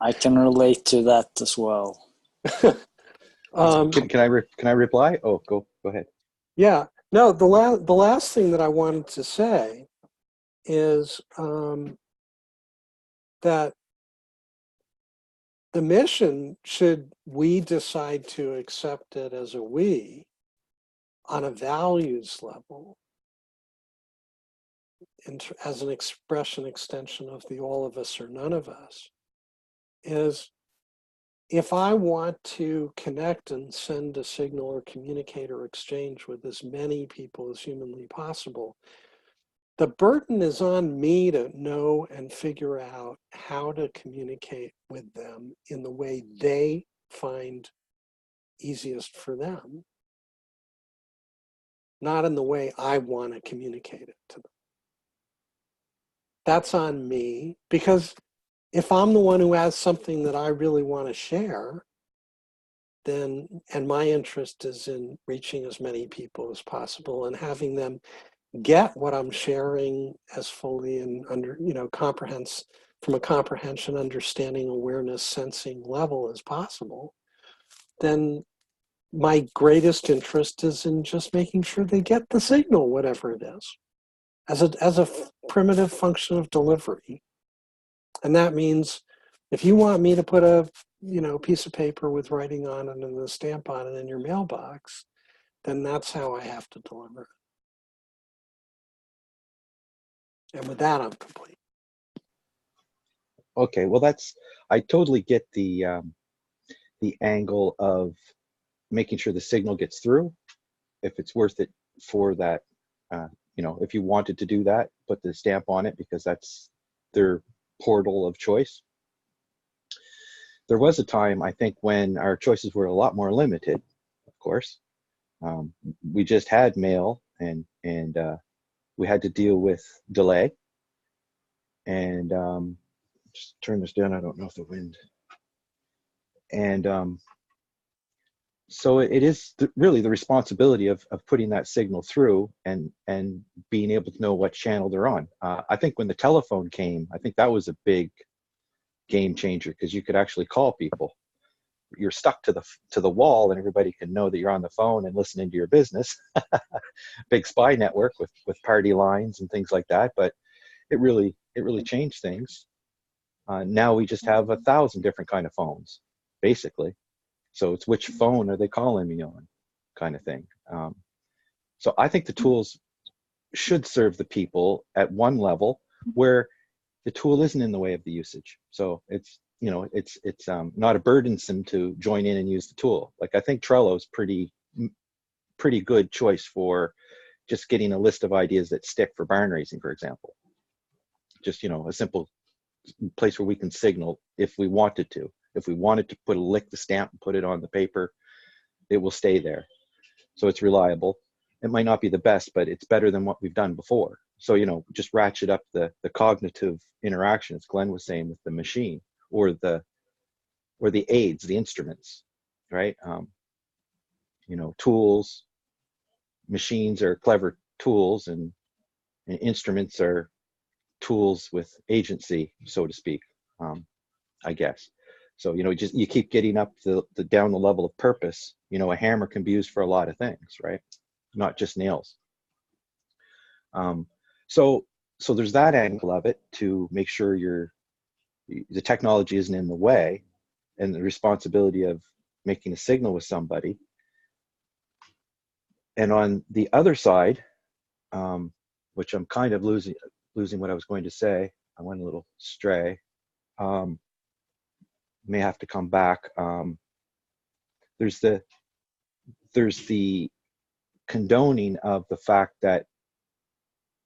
I can relate to that as well. Can I reply? Oh, go ahead. Yeah. No, the last thing that I wanted to say is that the mission, should we decide to accept it as a we on a values level, as an extension of the all of us or none of us, is if I want to connect and send a signal or communicate or exchange with as many people as humanly possible, the burden is on me to know and figure out how to communicate with them in the way they find easiest for them, not in the way I want to communicate it to them. That's on me, because if I'm the one who has something that I really want to share, then, and my interest is in reaching as many people as possible and having them get what I'm sharing as fully and from a comprehension, understanding, awareness, sensing level as possible, then my greatest interest is in just making sure they get the signal, whatever it is, as a primitive function of delivery. And that means if you want me to put a piece of paper with writing on it and a stamp on it in your mailbox, then that's how I have to deliver it. And with that, I'm complete. Okay, well, I totally get the angle of making sure the signal gets through. If it's worth it for that, if you wanted to do that, put the stamp on it because that's their portal of choice. There was a time, I think, when our choices were a lot more limited, of course. We just had mail and we had to deal with delay. And just turn this down, I don't know if the wind. And so it is really the responsibility of putting that signal through and being able to know what channel they're on. I think when the telephone came, I think that was a big game changer because you could actually call people. You're stuck to the wall and everybody can know that you're on the phone and listening to your business. Big spy network with party lines and things like that, but it really changed things. Now we just have 1,000 different kind of phones, basically. So it's which phone are they calling me on, kind of thing. So I think the tools should serve the people at one level where the tool isn't in the way of the usage. So it's not a burdensome to join in and use the tool. Like I think Trello's pretty good choice for just getting a list of ideas that stick for barn raising, for example. Just a simple place where we can signal if we wanted to. If we wanted to lick the stamp and put it on the paper, it will stay there. So it's reliable. It might not be the best, but it's better than what we've done before. So, just ratchet up the cognitive interaction, as Glenn was saying, with the machine or the aids, the instruments, right? Tools, machines are clever tools and instruments are tools with agency, so to speak, I guess. So, you keep getting up down the level of purpose. A hammer can be used for a lot of things, right? Not just nails. So there's that angle of it to make sure the technology isn't in the way, and the responsibility of making a signal with somebody. And on the other side, which I'm kind of losing what I was going to say. I went a little stray. May have to come back. There's the condoning of the fact that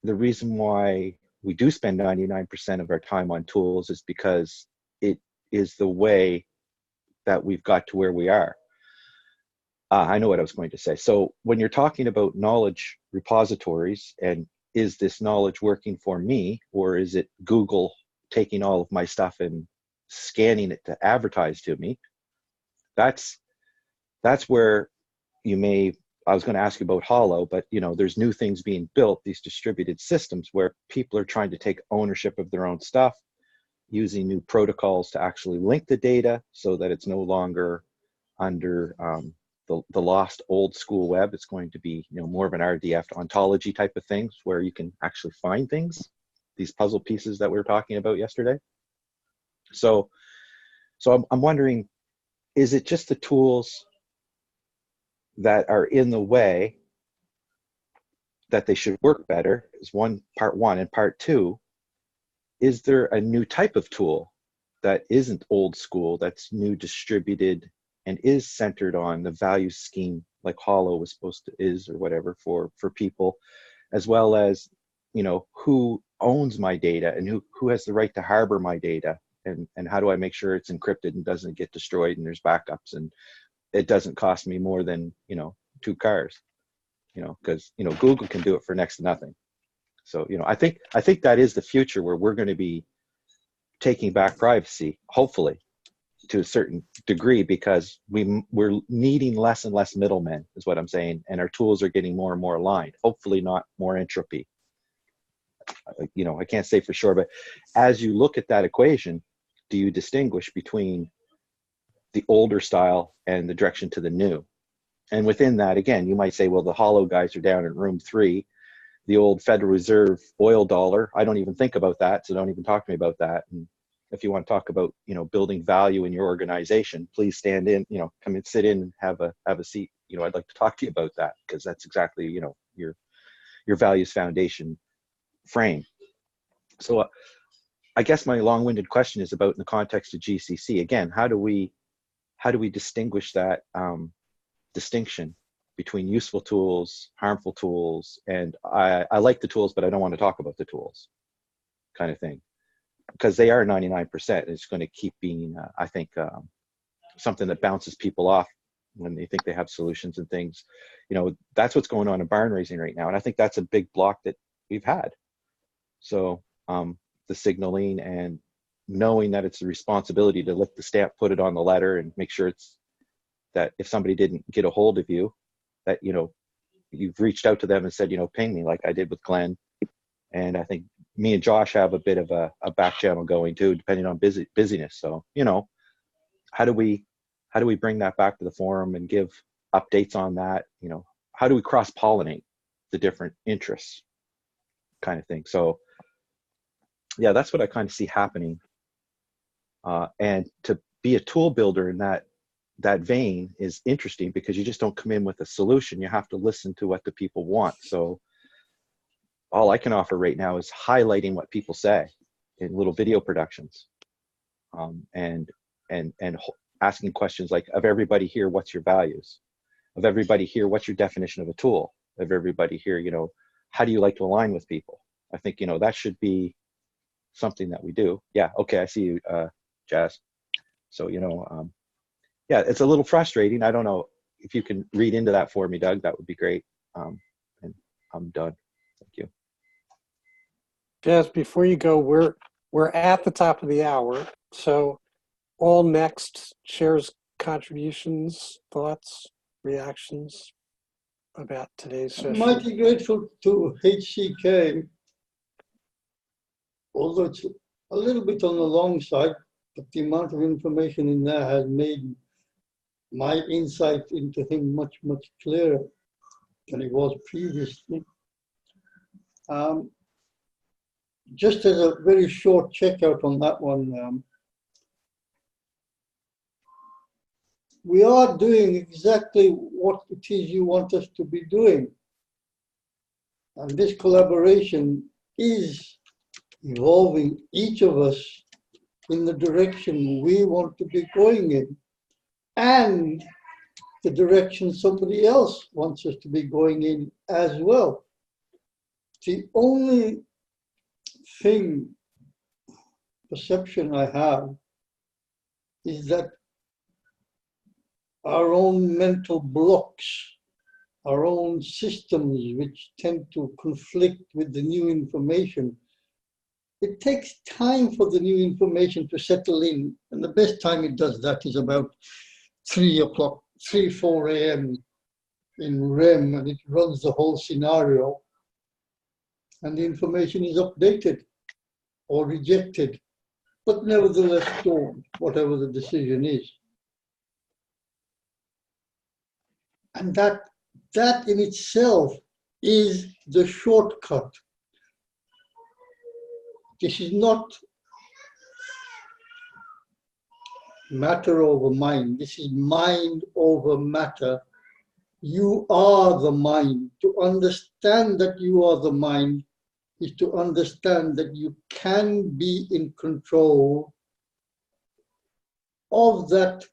the reason why we do spend 99% of our time on tools is because it is the way that we've got to where we are. I know what I was going to say. So when you're talking about knowledge repositories and is this knowledge working for me, or is it Google taking all of my stuff and scanning it to advertise to me? That's where I was going to ask you about Hollow, but there's new things being built, these distributed systems where people are trying to take ownership of their own stuff, using new protocols to actually link the data so that it's no longer under the lost old school web. It's going to be more of an RDF ontology type of things where you can actually find things, these puzzle pieces that we were talking about yesterday. So So I'm wondering, is it just the tools that are in the way that they should work better, is part one, and part two, is there a new type of tool that isn't old school, that's new, distributed, and is centered on the value scheme like Hollow was supposed to is, or whatever, for people, as well as, you know, who owns my data and who has the right to harbor my data, and how do I make sure it's encrypted and doesn't get destroyed and there's backups and it doesn't cost me more than, you know, 2 cars, you know, because, you know, Google can do it for next to nothing. So, you know, I think that is the future, where we're going to be taking back privacy, hopefully, to a certain degree, because we're needing less and less middlemen, is what I'm saying, and our tools are getting more and more aligned. Hopefully, not more entropy. You know, I can't say for sure, but as you look at that equation, do you distinguish between the older style and the direction to the new? And within that, again, you might say, well, the Hollow guys are down in room 3. The old Federal Reserve oil dollar, I don't even think about that, so don't even talk to me about that. And if you want to talk about, you know, building value in your organization, please stand in, you know, come and sit in and have a seat. You know, I'd like to talk to you about that, because that's exactly, you know, your values foundation frame. So I guess my long-winded question is about, in the context of GCC, again, how do we distinguish that distinction between useful tools, harmful tools, and I like the tools, but I don't want to talk about the tools, kind of thing, because they are 99%. It's going to keep being, I think, something that bounces people off when they think they have solutions and things. You know, that's what's going on in barn raising right now, and I think that's a big block that we've had. So the signaling and knowing that it's the responsibility to lift the stamp, put it on the letter, and make sure it's that if somebody didn't get a hold of you, that, you know, you've reached out to them and said, you know, ping me, like I did with Glenn. And I think me and Josh have a bit of a back channel going too, depending on busyness. So, you know, how do we bring that back to the forum and give updates on that? You know, how do we cross-pollinate the different interests, kind of thing? So yeah, that's what I kind of see happening. And to be a tool builder in that vein is interesting, because you just don't come in with a solution. You have to listen to what the people want. So all I can offer right now is highlighting what people say in little video productions, and asking questions like, of everybody here, what's your values? Of everybody here, what's your definition of a tool? Of everybody here, you know, how do you like to align with people? I think, you know, that should be something that we do. Yeah, okay, I see you, Jazz. So, you know, yeah, it's a little frustrating. I don't know if you can read into that for me, Doug. That would be great. And I'm done. Thank you. Jazz, before you go, we're at the top of the hour. So all next shares, contributions, thoughts, reactions about today's I'm session. mighty grateful to HCK, although it's a little bit on the long side, but the amount of information in there has made my insight into him much, much clearer than it was previously. Just as a very short checkout on that one, we are doing exactly what it is you want us to be doing. And this collaboration is evolving each of us in the direction we want to be going in, and the direction somebody else wants us to be going in as well. The only perception I have is that our own mental blocks, our own systems, which tend to conflict with the new information, it takes time for the new information to settle in. And the best time it does that is about 4 a.m. in REM, and it runs the whole scenario. And the information is updated or rejected, but nevertheless stored, whatever the decision is. And that in itself is the shortcut. This is not matter over mind. This is mind over matter. You are the mind. To understand that you are the mind is to understand that you can be in control of that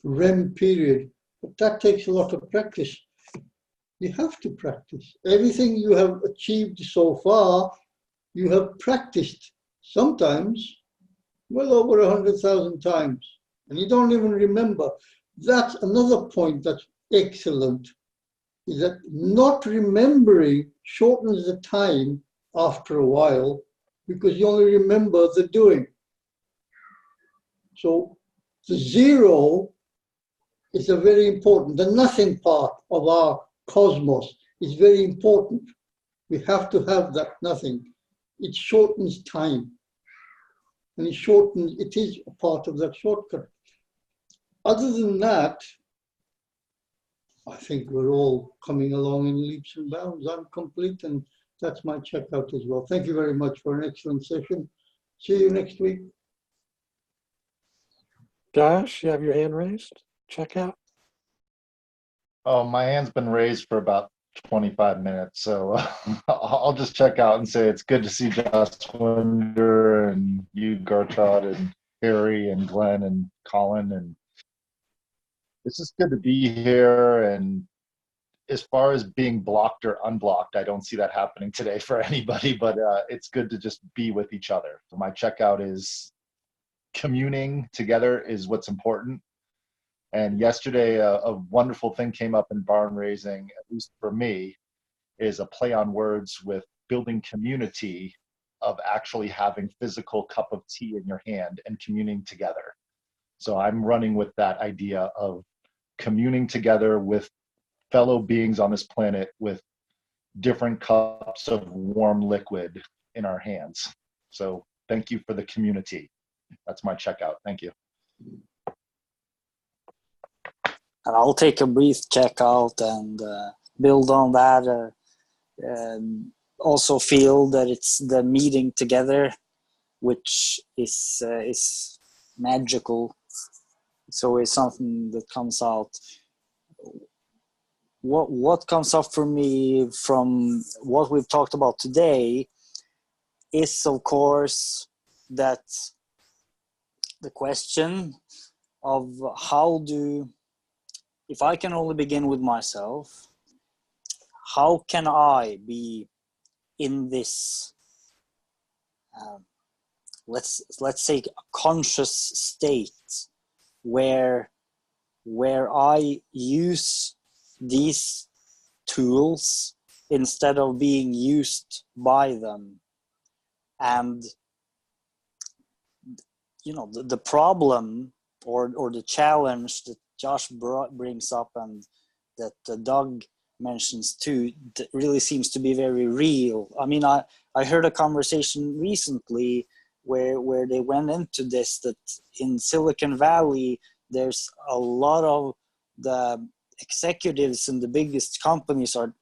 REM period. But that takes a lot of practice. You have to practice. Everything you have achieved so far, you have practiced sometimes well over 100,000 times, and you don't even remember. That's another point that's excellent, is that not remembering shortens the time after a while because you only remember the doing. So the zero is a very important, the nothing part of our cosmos is very important. We have to have that nothing. It shortens time. And it is a part of that shortcut. Other than that, I think we're all coming along in leaps and bounds. I'm complete, and that's my checkout as well. Thank you very much for an excellent session. See you next week. Josh, you have your hand raised? Checkout. Oh, my hand's been raised for about 25 minutes, so I'll just check out and say it's good to see Jaswinder and you, Gertrude, and Harry and Glenn and Colin, and it's just good to be here. And as far as being blocked or unblocked, I don't see that happening today for anybody, but it's good to just be with each other. My checkout is communing together is what's important. And yesterday, a wonderful thing came up in barn raising, at least for me, is a play on words with building community of actually having physical cup of tea in your hand and communing together. So I'm running with that idea of communing together with fellow beings on this planet with different cups of warm liquid in our hands. So thank you for the community. That's my checkout. Thank you. And I'll take a brief checkout and build on that. Also feel that it's the meeting together, which is magical. It's always something that comes out. What comes up for me from what we've talked about today is, of course, that the question of if I can only begin with myself, how can I be in this, let's say, a conscious state where I use these tools instead of being used by them. And the problem or the challenge that Josh brings up and that Doug mentions too, that really seems to be very real. I mean, I heard a conversation recently where they went into this, that in Silicon Valley, there's a lot of the executives in the biggest companies are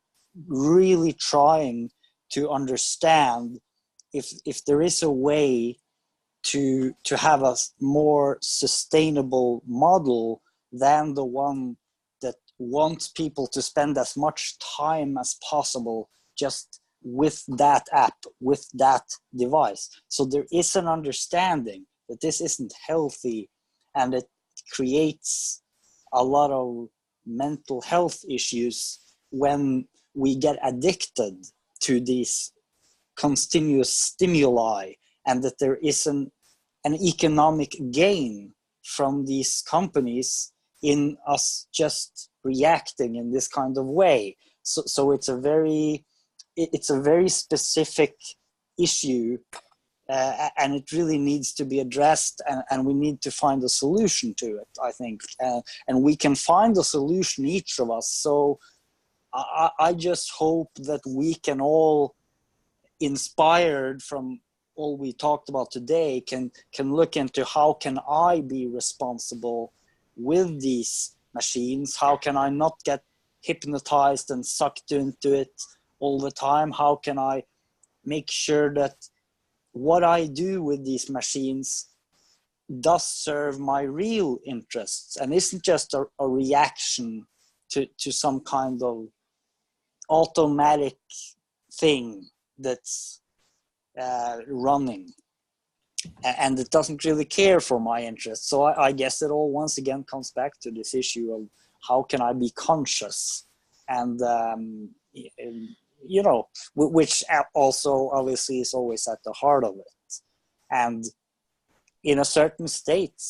really trying to understand if there is a way to have a more sustainable model than the one that wants people to spend as much time as possible just with that app, with that device. So there is an understanding that this isn't healthy, and it creates a lot of mental health issues when we get addicted to these continuous stimuli, and that there is an economic gain from these companies in us just reacting in this kind of way. So it's a very specific issue, and it really needs to be addressed, and we need to find a solution to it, I think. And we can find a solution, each of us. So I just hope that we can all, inspired from all we talked about today, can look into how can I be responsible with these machines? How can I not get hypnotized and sucked into it all the time? How can I make sure that what I do with these machines does serve my real interests and isn't just a reaction to some kind of automatic thing that's running, and it doesn't really care for my interests. So I guess it all once again comes back to this issue of how can I be conscious, and you know, which also obviously is always at the heart of it. And in a certain state,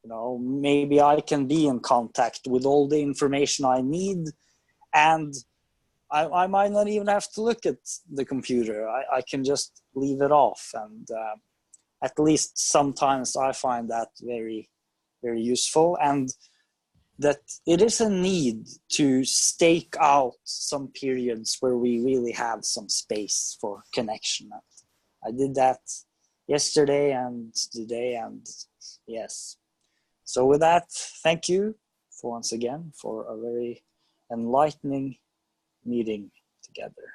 you know, maybe I can be in contact with all the information I need, and I might not even have to look at the computer. I can just leave it off. And at least sometimes I find that very, very useful, and that it is a need to stake out some periods where we really have some space for connection. I did that yesterday and today, and yes. So with that, thank you once again for a very enlightening meeting together.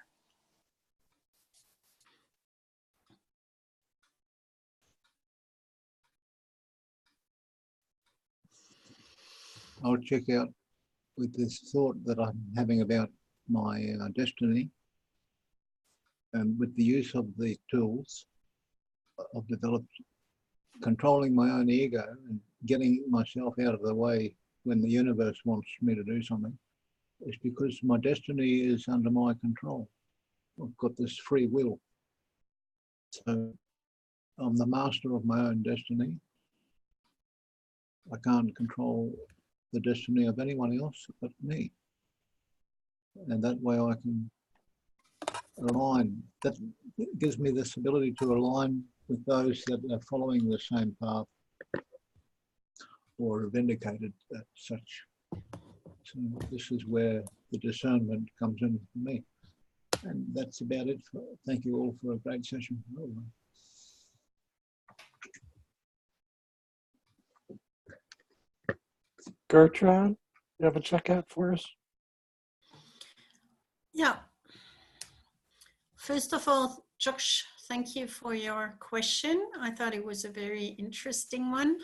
I'll check out with this thought that I'm having about my destiny, and with the use of the tools I've developed, controlling my own ego and getting myself out of the way when the universe wants me to do something, is because my destiny is under my control. I've got this free will. So I'm the master of my own destiny. I can't control the destiny of anyone else but me. And that way I can align. That gives me this ability to align with those that are following the same path or are vindicated as such. So this is where the discernment comes in for me. And that's about it. Thank you all for a great session. Gertrude, you have a checkout for us? Yeah. First of all, Josh, thank you for your question. I thought it was a very interesting one.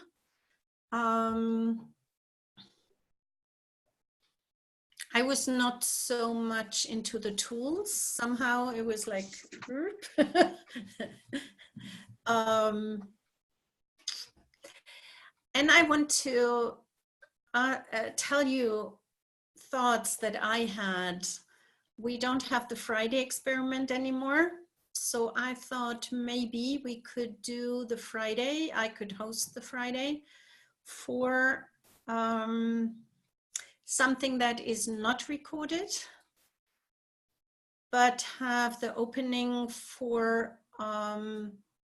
I was not so much into the tools. Somehow it was like, and I want to tell you thoughts that I had. We don't have the Friday experiment anymore. So I thought maybe we could do the Friday. I could host the Friday for something that is not recorded, but have the opening for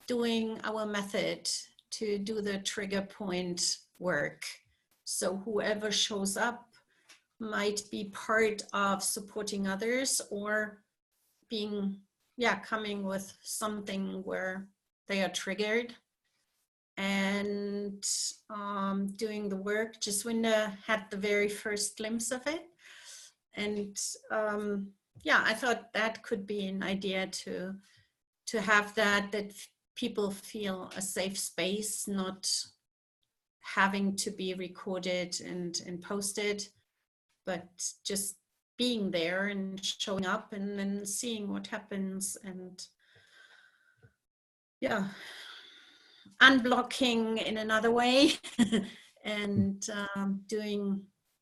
doing our method to do the trigger point work. So whoever shows up might be part of supporting others, or being, coming with something where they are triggered, and doing the work. Just Winda had the very first glimpse of it. And I thought that could be an idea to have that people feel a safe space, not having to be recorded and posted, but just being there and showing up and then seeing what happens, and unblocking in another way and doing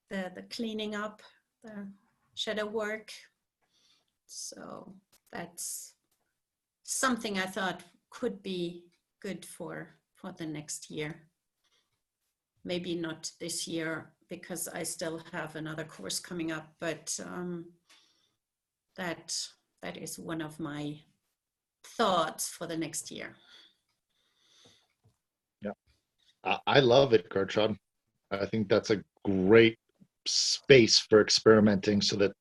the cleaning up, the shadow work. So that's something I thought could be good for the next year. Maybe not this year, because I still have another course coming up, but that is one of my thoughts for the next year. Yeah, I love it, Gertrude. I think that's a great space for experimenting, so that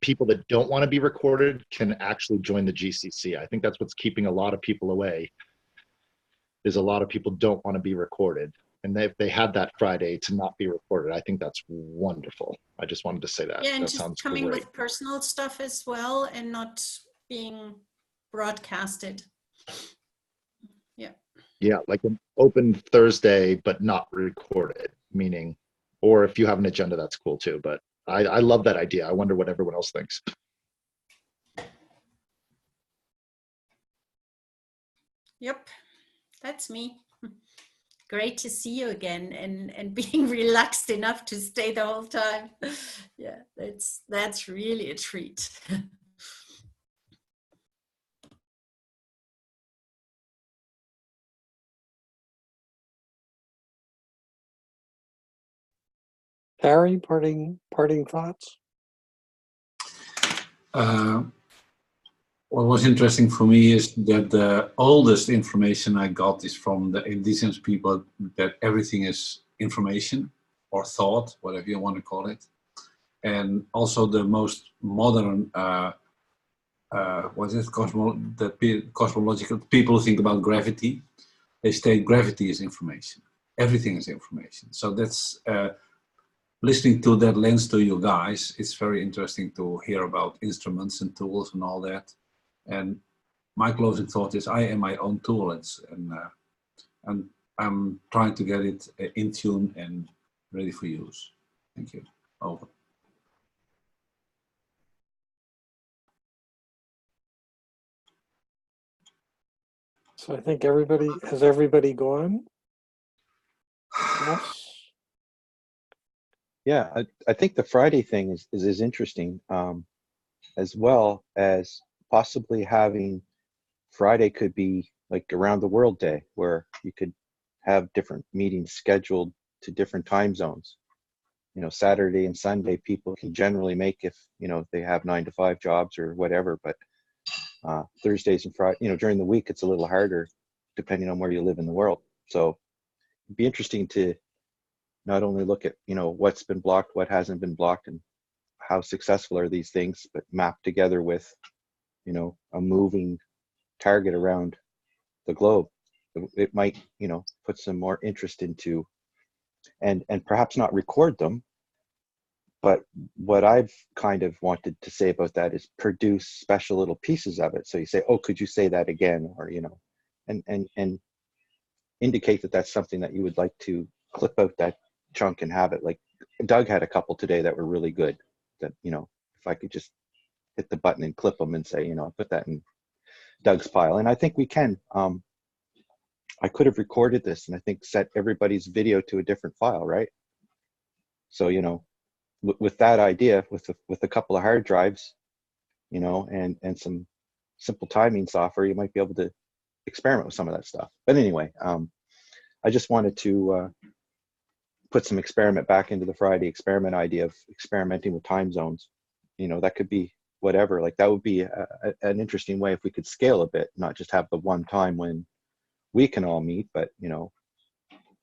people that don't want to be recorded can actually join the GCC. I think that's what's keeping a lot of people away, is a lot of people don't want to be recorded. And if they had that Friday to not be recorded, I think that's wonderful. I just wanted to say that. Yeah, and that just sounds coming great. with personal stuff as well, and not being broadcasted. Yeah. Yeah, like an open Thursday, but not recorded, meaning, or if you have an agenda, that's cool too. But I love that idea. I wonder what everyone else thinks. Yep, that's me. Great to see you again, and being relaxed enough to stay the whole time. Yeah, that's really a treat. Harry, parting thoughts? What was interesting for me is that the oldest information I got is from the indigenous people, that everything is information or thought, whatever you want to call it. And also the most modern, cosmological people who think about gravity, they state gravity is information. Everything is information. So that's, listening to that lens to you guys, it's very interesting to hear about instruments and tools and all that. And my closing thought is I am my own tool, and I'm trying to get it in tune and ready for use. Thank you. Over. So I think has everybody gone? Yes. Yeah, I think the Friday thing is interesting, as well as possibly having Friday could be like around the world day, where you could have different meetings scheduled to different time zones. You know, Saturday and Sunday people can generally make if, you know, they have 9-to-5 jobs or whatever, but Thursdays and Friday, you know, during the week, it's a little harder depending on where you live in the world. So it'd be interesting to not only look at, you know, what's been blocked, what hasn't been blocked, and how successful are these things, but map together with, you know, a moving target around the globe. It might, you know, put some more interest into, and perhaps not record them, but what I've kind of wanted to say about that is produce special little pieces of it. So you say, oh, could you say that again? Or, you know, and indicate that that's something that you would like to clip out that chunk and have it. Like Doug had a couple today that were really good, that, you know, if I could just hit the button and clip them and say, you know, put that in Doug's pile. And I think we can. I could have recorded this and I think set everybody's video to a different file, right? So, you know, with that idea, with a couple of hard drives, you know, and some simple timing software, you might be able to experiment with some of that stuff. But anyway, I just wanted to put some experiment back into the Friday experiment idea of experimenting with time zones. You know, that could be whatever. Like that would be an interesting way if we could scale a bit, not just have the one time when we can all meet, but, you know,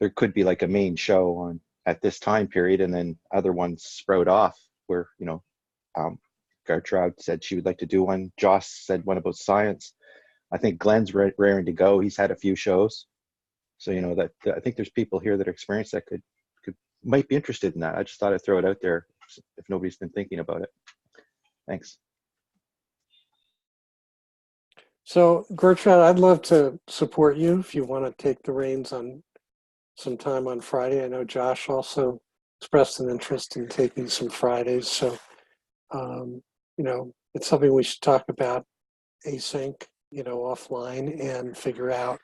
there could be like a main show on at this time period, and then other ones sprout off where, you know, Gertrude said she would like to do one. Joss said one about science. I think Glenn's raring to go. He's had a few shows. So, you know, that I think there's people here that are experienced that might be interested in that. I just thought I'd throw it out there if nobody's been thinking about it. Thanks. So Gertrude, I'd love to support you if you want to take the reins on some time on Friday. I know Josh also expressed an interest in taking some Fridays. So, you know, it's something we should talk about async, you know, offline, and figure out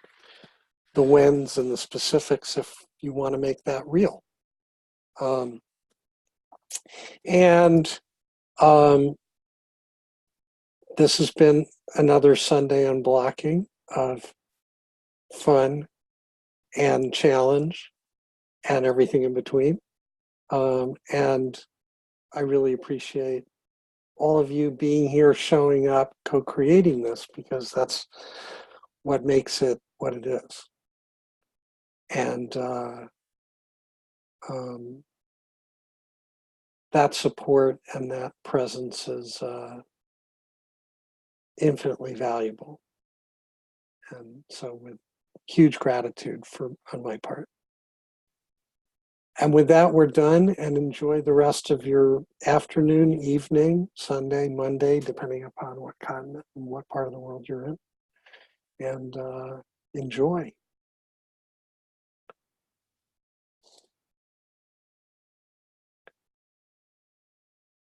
the whens and the specifics if you want to make that real. This has been another Sunday Unblocking of fun and challenge and everything in between. And I really appreciate all of you being here, showing up, co-creating this, because that's what makes it what it is. And that support and that presence is infinitely valuable. And so with huge gratitude on my part. And with that, we're done, and enjoy the rest of your afternoon, evening, Sunday, Monday, depending upon what continent and what part of the world you're in. And enjoy.